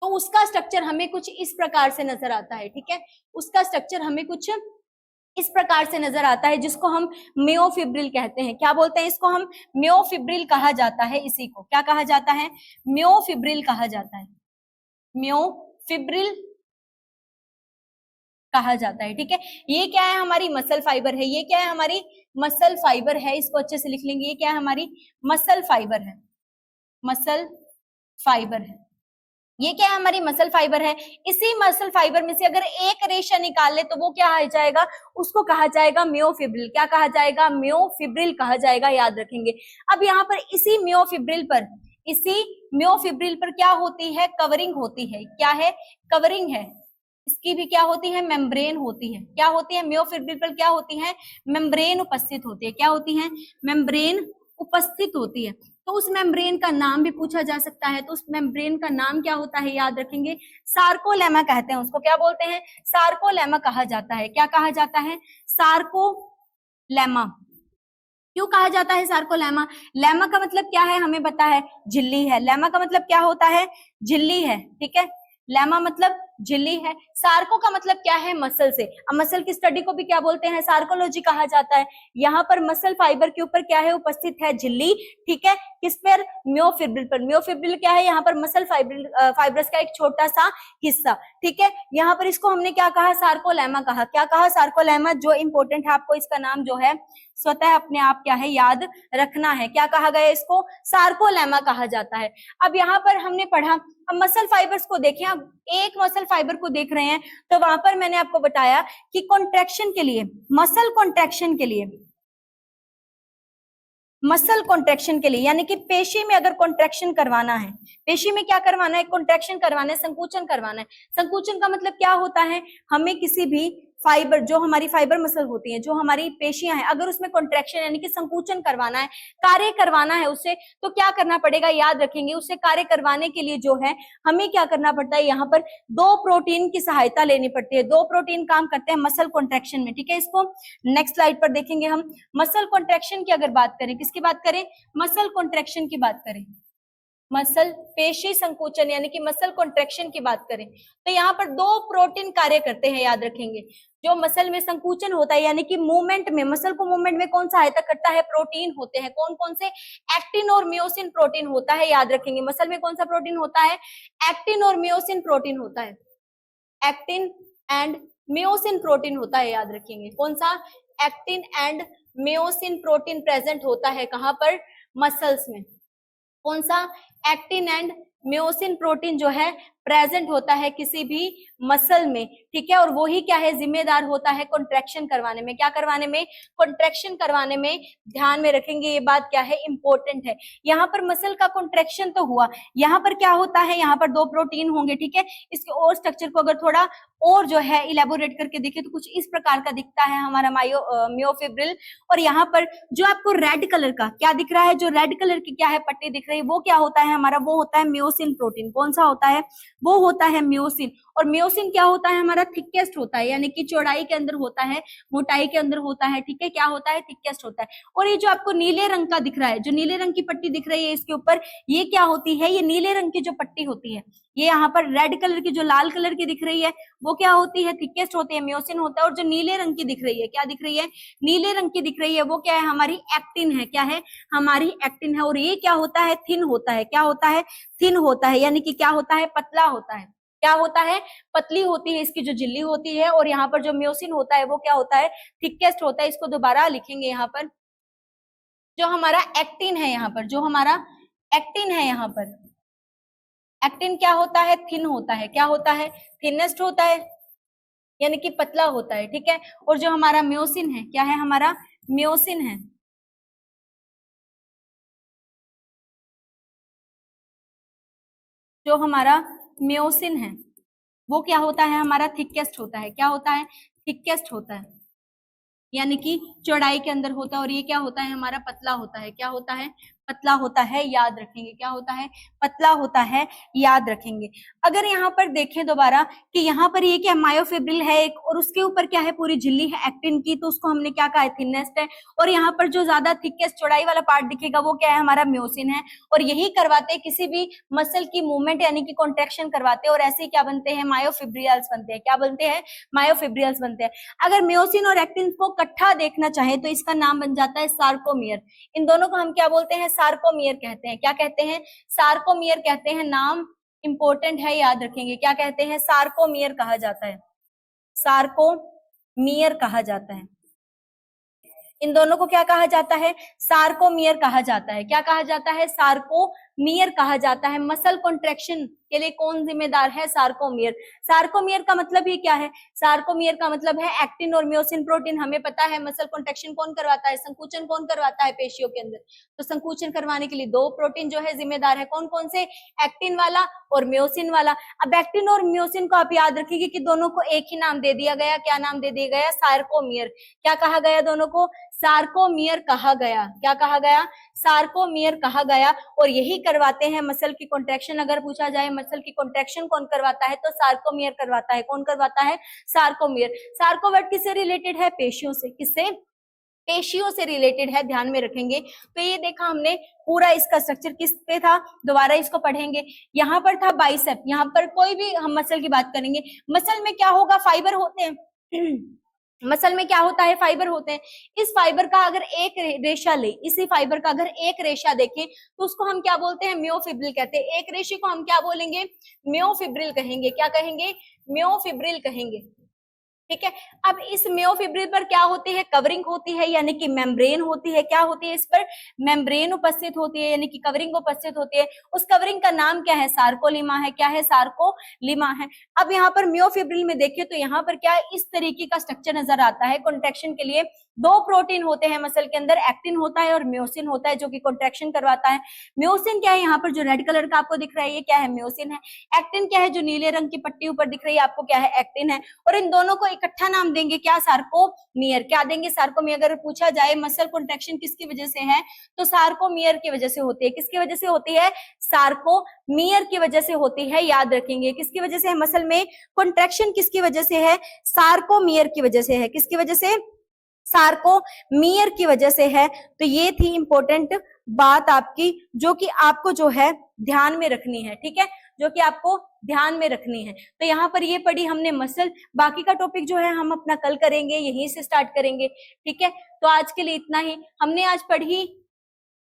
A: तो उसका स्ट्रक्चर हमें कुछ इस प्रकार से नजर आता है। ठीक है, उसका स्ट्रक्चर हमें कुछ इस प्रकार से नजर आता है, जिसको हम म्योफिब्रिल कहते हैं। क्या बोलते हैं इसको, हम म्योफिब्रिल कहा जाता है। इसी को क्या कहा जाता है, म्योफिब्रिल कहा जाता है, म्योफिब्रिल कहा जाता है। ठीक है, ये क्या है, हमारी मसल फाइबर है। ये क्या है, हमारी मसल फाइबर है। इसको अच्छे से लिख लेंगे, ये क्या है, हमारी मसल फाइबर है, मसल फाइबर है। ये क्या है, हमारी मसल फाइबर है। इसी मसल फाइबर में से अगर एक रेशा निकाल ले तो वो क्या आ जाएगा, उसको कहा जाएगा म्योफिब्रिल। क्या कहा जाएगा, म्योफिब्रिल कहा जाएगा, याद रखेंगे। अब यहाँ पर इसी म्योफिब्रिल पर क्या होती है, कवरिंग होती है। क्या है, कवरिंग है। इसकी भी क्या होती है, मेम्ब्रेन होती है। क्या होती है, म्योफिब्रिल पर क्या होती है, मेम्ब्रेन उपस्थित होती है। क्या होती है, मेम्ब्रेन उपस्थित होती है। तो उस मेम्ब्रेन का नाम भी पूछा जा सकता है। तो उस मेम्ब्रेन का नाम क्या होता है, याद रखेंगे, सार्कोलेमा कहते हैं उसको। क्या बोलते हैं, सार्कोलेमा कहा जाता है। क्या कहा जाता है, सार्कोलेमा। क्यों कहा जाता है सार्कोलेमा, लेमा का मतलब क्या है, हमें पता है, झिल्ली है। लेमा का मतलब क्या होता है, झिल्ली है। ठीक है, लेमा मतलब झिल्ली है। सार्को का मतलब क्या है, मसल से। अब मसल की स्टडी को भी क्या बोलते हैं, सार्कोलॉजी कहा जाता है। यहाँ पर मसल फाइबर के ऊपर क्या है, उपस्थित है झिल्ली। ठीक है, किस पर, म्योफिब्रिल पर। म्योफिब्रिल क्या है, यहाँ पर मसल फाइब्रस का एक छोटा सा हिस्सा। ठीक है, यहाँ पर इसको हमने क्या कहा, सार्कोलेमा कहा। क्या कहा, सार्कोलेमा। जो इंपॉर्टेंट है, आपको इसका नाम जो है स्वतः अपने आप क्या है, याद रखना है। क्या कहा गया, इसको सार्कोलेमा कहा जाता है। अब यहाँ पर हमने पढ़ा, अब मसल फाइबर्स को देखें। अब एक मसल फाइबर को देख रहे हैं तो वहां पर मैंने आपको बताया कि कॉन्ट्रैक्शन के लिए, मसल कॉन्ट्रैक्शन के लिए यानी कि पेशी में अगर कॉन्ट्रैक्शन करवाना है, पेशी में क्या करवाना है, कॉन्ट्रैक्शन करवाना है, संकुचन करवाना है। संकुचन का मतलब क्या होता है, हमें किसी भी फाइबर, जो हमारी फाइबर मसल होती है, जो हमारी पेशियां हैं, अगर उसमें कॉन्ट्रैक्शन यानी कि संकुचन करवाना है, कार्य करवाना है उससे, तो क्या करना पड़ेगा, याद रखेंगे। उससे कार्य करवाने के लिए जो है हमें क्या करना पड़ता है, यहाँ पर दो प्रोटीन की सहायता लेनी पड़ती है। दो प्रोटीन काम करते हैं मसल कॉन्ट्रैक्शन में। ठीक है, इसको नेक्स्ट स्लाइड पर देखेंगे हम। मसल कॉन्ट्रैक्शन की अगर बात करें, किसकी बात करें, मसल कॉन्ट्रैक्शन की बात करें, मसल पेशी संकुचन यानी कि मसल कॉन्ट्रैक्शन की बात करें, तो यहाँ पर दो प्रोटीन कार्य करते हैं, याद रखेंगे। जो मसल में संकुचन होता है यानी कि मूवमेंट में, मसल को मूवमेंट में कौन सहायता करता है, प्रोटीन होते हैं। कौन कौन से, एक्टिन और मियोसिन प्रोटीन होता है, याद रखेंगे। मसल में कौन सा प्रोटीन होता है, एक्टिन और मियोसिन प्रोटीन होता है। एक्टिन एंड मियोसिन प्रोटीन होता है, याद रखेंगे। कौन सा, actin and Miocene protein present होता है कहां पर, मसल्स में। कौन सा, एक्टिन एंड मियोसिन प्रोटीन जो है प्रेजेंट होता है किसी भी मसल में। ठीक है, और वो ही क्या है, जिम्मेदार होता है कॉन्ट्रैक्शन करवाने में। क्या करवाने में, कॉन्ट्रैक्शन करवाने में। ध्यान में रखेंगे, ये बात क्या है, इंपॉर्टेंट है। यहाँ पर मसल का कॉन्ट्रैक्शन तो हुआ, यहाँ पर क्या होता है, यहाँ पर दो प्रोटीन होंगे। ठीक है, इसके और स्ट्रक्चर को अगर थोड़ा और जो है इलेबोरेट करके देखें तो कुछ इस प्रकार का दिखता है हमारा म्योफिब्रिल। और यहाँ पर जो आपको रेड कलर का क्या दिख रहा है, जो रेड कलर की क्या है पट्टी दिख रही है, वो क्या होता है हमारा, वो होता है म्योसिन म्योसिन प्रोटीन। कौन सा होता है? वो होता है म्योसिन। और म्योसिन क्या होता है? हमारा थिकेस्ट होता है, यानी कि चौड़ाई के अंदर होता है, मोटाई के अंदर होता है, ठीक है। क्या होता है? थिकेस्ट होता है। और ये जो आपको नीले रंग का दिख रहा है, जो नीले रंग की पट्टी दिख रही है इसके ऊपर, ये क्या होती है? ये नीले रंग की जो पट्टी होती है, ये यहाँ पर रेड कलर की जो लाल कलर की दिख रही है, वो क्या होती है? थिकेस्ट होती है, म्योसिन होता है। और जो नीले रंग की दिख रही है, क्या दिख रही है? नीले रंग की दिख रही है, वो क्या है? हमारी एक्टिन है। क्या है? हमारी एक्टिन है। और ये क्या होता है? थिन होता है। क्या होता है? थिन होता है, यानी कि क्या होता है? पतला होता है। क्या होता है? पतली होती है इसकी जो झिल्ली होती है। और यहाँ पर जो म्योसिन होता है वो क्या होता है? थिकेस्ट होता है। इसको दोबारा लिखेंगे यहाँ पर, जो हमारा एक्टिन है, यहाँ पर जो हमारा एक्टिन है, यहाँ पर एक्टिन क्या होता है? थिन होता है। क्या होता है? थिनेस्ट होता है, यानी कि पतला होता है, ठीक है। और जो हमारा म्योसिन है, क्या है? हमारा म्योसिन है, जो हमारा म्योसिन है वो क्या होता है? हमारा थिकेस्ट होता है। क्या होता है? थिकेस्ट होता है, यानी कि चौड़ाई के अंदर होता है। और ये क्या होता है? हमारा पतला होता है। क्या होता है? पतला होता है, याद रखेंगे। क्या होता है? पतला होता है, याद रखेंगे। अगर यहाँ पर देखें दोबारा कि यहाँ पर ये क्या? मायोफिब्रिल है एक, और उसके ऊपर क्या है? पूरी झिल्ली है एक्टिन की, तो उसको हमने क्या कहा है? थिनेस्ट है। और यहाँ पर जो ज्यादा थिकेस्ट चौड़ाई वाला पार्ट दिखेगा वो क्या है? हमारा म्योसिन है। और यही करवाते हैं किसी भी मसल की मूवमेंट, यानी कि कॉन्ट्रेक्शन करवाते हैं, और ऐसे ही क्या बनते हैं? मायोफिब्रियल्स बनते हैं। क्या बनते हैं? मायोफिब्रियल्स बनते हैं। अगर म्योसिन और एक्टिन को इकट्ठा देखना चाहे तो इसका नाम बन जाता है सार्कोमियर। इन दोनों को हम क्या बोलते हैं? सार्कोमियर कहते हैं। क्या कहते हैं? सार्कोमियर कहते हैं। नाम इंपॉर्टेंट है, याद रखेंगे। क्या कहते हैं? सार्कोमियर कहा जाता है। सार्कोमियर कहा जाता है। इन दोनों को क्या कहा जाता है? सार्कोमियर कहा जाता है। क्या कहा जाता है? सार्कोमियर कहा जाता है। मसल कॉन्ट्रैक्शन के लिए कौन जिम्मेदार है? सार्कोमियर। सार्कोमियर का मतलब ही क्या है? सार्कोमियर का मतलब है एक्टिन और म्योसिन प्रोटीन। हमें पता है मसल कॉन्ट्रैक्शन कौन करवाता है? संकुचन कौन करवाता है पेशियों के अंदर? तो संकुचन करवाने के लिए दो प्रोटीन जो है जिम्मेदार है। कौन कौन से? एक्टिन वाला और म्योसिन वाला। अब एक्टिन और म्योसिन को आप याद रखिए कि दोनों को एक ही नाम दे दिया गया। क्या नाम दे दिया गया? सार्कोमियर। क्या कहा गया? दोनों को सार्कोमियर कहा गया। क्या कहा गया? सार्कोमियर कहा गया। और यही करवाते हैं मसल की कॉन्ट्रैक्शन। अगर पूछा जाए मसल की कॉन्ट्रैक्शन कौन करवाता है, तो सार्कोमियर करवाता है। कौन करवाता है? सार्कोमियर। सार्को वर्ड किससे रिलेटेड है? पेशियों से। किससे? पेशियों से रिलेटेड है, ध्यान में रखेंगे। तो ये देखा हमने पूरा इसका स्ट्रक्चर किस पे था, दोबारा इसको पढ़ेंगे। यहाँ पर था बाइसेप। यहाँ पर कोई भी हम मसल की बात करेंगे, मसल में क्या होगा? फाइबर होते हैं। मसल में क्या होता है? फाइबर होते हैं। इस फाइबर का अगर एक रेशा ले, इसी फाइबर का अगर एक रेशा देखें तो उसको हम क्या बोलते हैं? म्योफिब्रिल कहते हैं। एक रेशे को हम क्या बोलेंगे? म्योफिब्रिल कहेंगे। क्या कहेंगे? म्योफिब्रिल कहेंगे, ठीक है। अब इस म्योफिब्रिल पर क्या होती है? कवरिंग होती है, यानी कि मेम्ब्रेन होती है। क्या होती है? इस पर मेम्ब्रेन उपस्थित होती है, यानी कि कवरिंग उपस्थित होती है। उस कवरिंग का नाम क्या है? सार्कोलिमा है। क्या है? सार्कोलिमा है। अब यहाँ पर म्योफिब्रिल में देखिए तो यहाँ पर क्या है? इस तरीके का स्ट्रक्चर नजर आता है। कॉन्ट्रैक्शन के लिए दो प्रोटीन होते हैं मसल के अंदर, एक्टिन होता है और म्योसिन होता है, जो कि कॉन्ट्रैक्शन करवाता है। म्योसिन क्या है? यहाँ पर जो रेड कलर का आपको दिख रहा है ये क्या है? म्योसिन है। एक्टिन क्या है? जो नीले रंग की पट्टी ऊपर दिख रही है आपको, क्या है? एक्टिन है। और इन दोनों को इकट्ठा नाम देंगे क्या? सार्कोमियर। क्या देंगे? सार्कोमियर। अगर पूछा जाए मसल कॉन्ट्रैक्शन किसकी वजह से है, तो सार्कोमियर की वजह से होती है। किसकी वजह से होती है? सार्कोमियर की वजह से होती है, याद रखेंगे। किसकी वजह से है? मसल में कॉन्ट्रैक्शन किसकी वजह से है? सार्कोमियर की वजह से है। किसकी वजह से? सार्कोमियर की वजह से है। तो ये थी इंपॉर्टेंट बात आपकी, जो कि आपको जो है ध्यान में रखनी है, ठीक है, जो कि आपको ध्यान में रखनी है। तो यहाँ पर ये पढ़ी हमने मसल। बाकी का टॉपिक जो है हम अपना कल करेंगे, यहीं से स्टार्ट करेंगे, ठीक है। तो आज के लिए इतना ही। हमने आज पढ़ी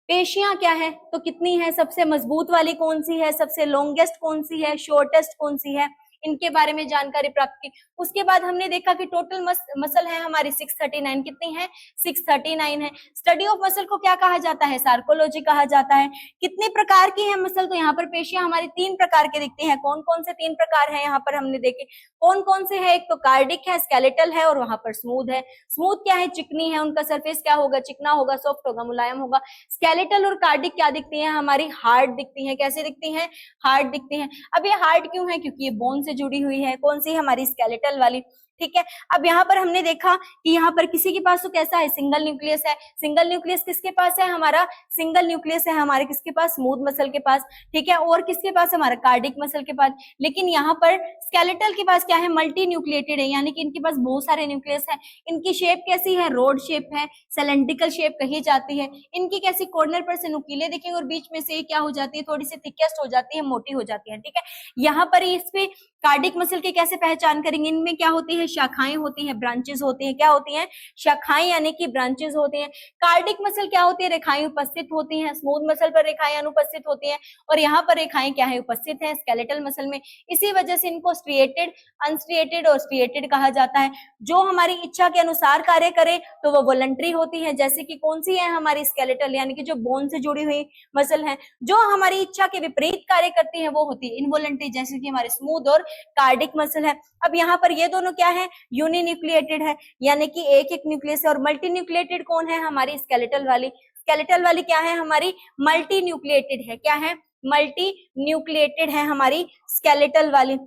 A: पेशियां क्या है, तो कितनी है, सबसे मजबूत वाली कौन सी है, सबसे लॉन्गेस्ट कौन सी है, शॉर्टेस्ट कौन सी है, इनके बारे में जानकारी प्राप्त की। उसके बाद हमने देखा कि टोटल मसल है हमारी 639। कितनी है? 639 है। स्टडी ऑफ मसल को क्या कहा जाता है? सार्कोलॉजी कहा जाता है। कितने प्रकार की है मसल, तो यहाँ पर पेशियां हमारी 3 प्रकार के दिखती हैं। कौन कौन से 3 प्रकार हैं यहाँ पर हमने देखे, कौन कौन से है? एक तो कार्डिक है, स्केलेटल है, और वहां पर स्मूथ है। स्मूथ क्या है? चिकनी है, उनका सरफेस क्या होगा? चिकना होगा, सॉफ्ट होगा, मुलायम होगा। स्केलेटल और कार्डिक क्या दिखती है? हमारी हार्ड दिखती है। कैसे दिखती है? हार्ड दिखती है। अब ये हार्ड क्यों है? क्योंकि ये बोन से जुड़ी हुई है। कौन सी? हमारी स्केलेटल वाली। ठीक है। अब यहाँ पर हमने देखा कि यहाँ पर किसी के पास तो कैसा है, सिंगल न्यूक्लियस है। सिंगल न्यूक्लियस किसके पास है, हमारा सिंगल न्यूक्लियस है हमारे किसके पास, स्मूथ मसल के पास, ठीक है। और किसके पास, हमारा कार्डिक मसल के पास। लेकिन यहाँ पर स्केलेटल के पास क्या है, मल्टी न्यूक्लिएटेड है, यानी कि इनके पास बहुत सारे न्यूक्लियस है। इनकी शेप कैसी है, रोड शेप है, सिलेंड्रिकल शेप कही जाती है। इनकी कैसी, कॉर्नर पर से नुकीले दिखेंगे और बीच में से क्या हो जाती है, थोड़ी सी थिकेस्ट हो जाती है, मोटी हो जाती है, ठीक है। यहाँ पर इस पे कार्डिक मसल की कैसे पहचान करेंगे, इनमें क्या होती है, शाखाएं होती हैं, ब्रांचेस होती हैं, क्या होती हैं, शाखाएं यानी कि ब्रांचेस होती हैं। कार्डिक मसल क्या होती है, रेखाएं उपस्थित होती हैं, स्मूथ मसल पर रेखाएं अनुपस्थित होती हैं, और यहाँ पर रेखाएं क्या है, उपस्थित है स्केलेटल मसल में। इसी वजह से इनको स्ट्रिएटेड, अनस्ट्रिएटेड और स्ट्रिएटेड कहा जाता है। जो हमारी इच्छा के अनुसार कार्य करे तो वो वॉलंटरी होती है, जैसे कि कौन सी है, हमारी स्केलेटल यानी कि जो बोन से जुड़ी हुई मसल है। जो हमारी इच्छा के विपरीत कार्य करती है वो होती है इनवॉलंटरी, जैसे कि हमारे स्मूथ और कार्डिक मसल है। अब यहाँ पर ये दोनों क्या है, यूनिन्यूक्लिएटेड है, यानी कि एक एक न्यूक्लियस है। और मल्टी न्यूक्लिएटेड कौन है, हमारी स्केलेटल वाली। स्केलेटल वाली क्या है, हमारी मल्टी न्यूक्लिएटेड है, क्या है, मल्टी न्यूक्लिएटेड है हमारी स्केलेटल वाली,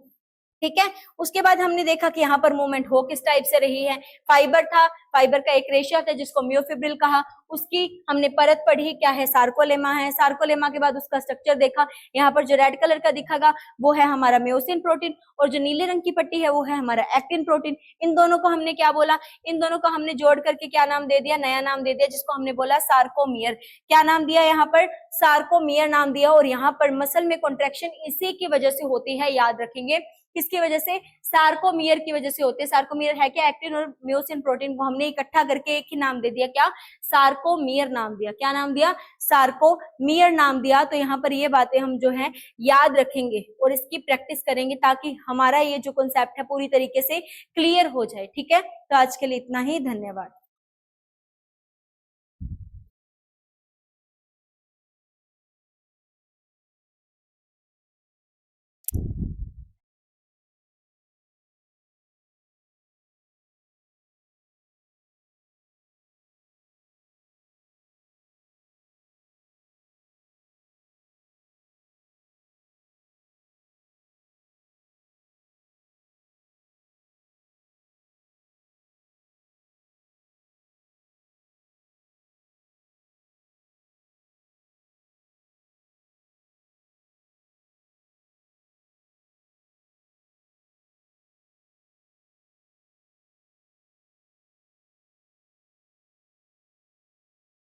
A: ठीक है। उसके बाद हमने देखा कि यहाँ पर मूवमेंट हो किस टाइप से रही है। फाइबर था, फाइबर का एक रेशा था जिसको म्योफिब्रिल कहा, उसकी हमने परत पढ़ी, क्या है, सार्कोलेमा है। सार्कोलेमा के बाद उसका स्ट्रक्चर देखा। यहाँ पर जो रेड कलर का दिखागा वो है हमारा म्योसिन प्रोटीन, और जो नीले रंग की पट्टी है वो है हमारा एक्टिन प्रोटीन। इन दोनों को हमने क्या बोला, इन दोनों को हमने जोड़ करके क्या नाम दे दिया, नया नाम दे दिया, जिसको हमने बोला सार्कोमियर। क्या नाम दिया यहाँ पर, सार्कोमियर नाम दिया। और यहाँ पर मसल में कॉन्ट्रैक्शन इसी की वजह से होती है, याद रखेंगे, किसकी वजह से, सार्कोमियर की वजह से होते हैं। सार्कोमियर है क्या, एक्टिन और म्योसिन प्रोटीन को हमने इकट्ठा करके एक ही नाम दे दिया, क्या, सार्कोमियर नाम दिया। क्या नाम दिया, सार्कोमियर नाम दिया। तो यहाँ पर ये बातें हम जो है याद रखेंगे और इसकी प्रैक्टिस करेंगे ताकि हमारा ये जो कॉन्सेप्ट है पूरी तरीके से क्लियर हो जाए, ठीक है। तो आज के लिए इतना ही, धन्यवाद।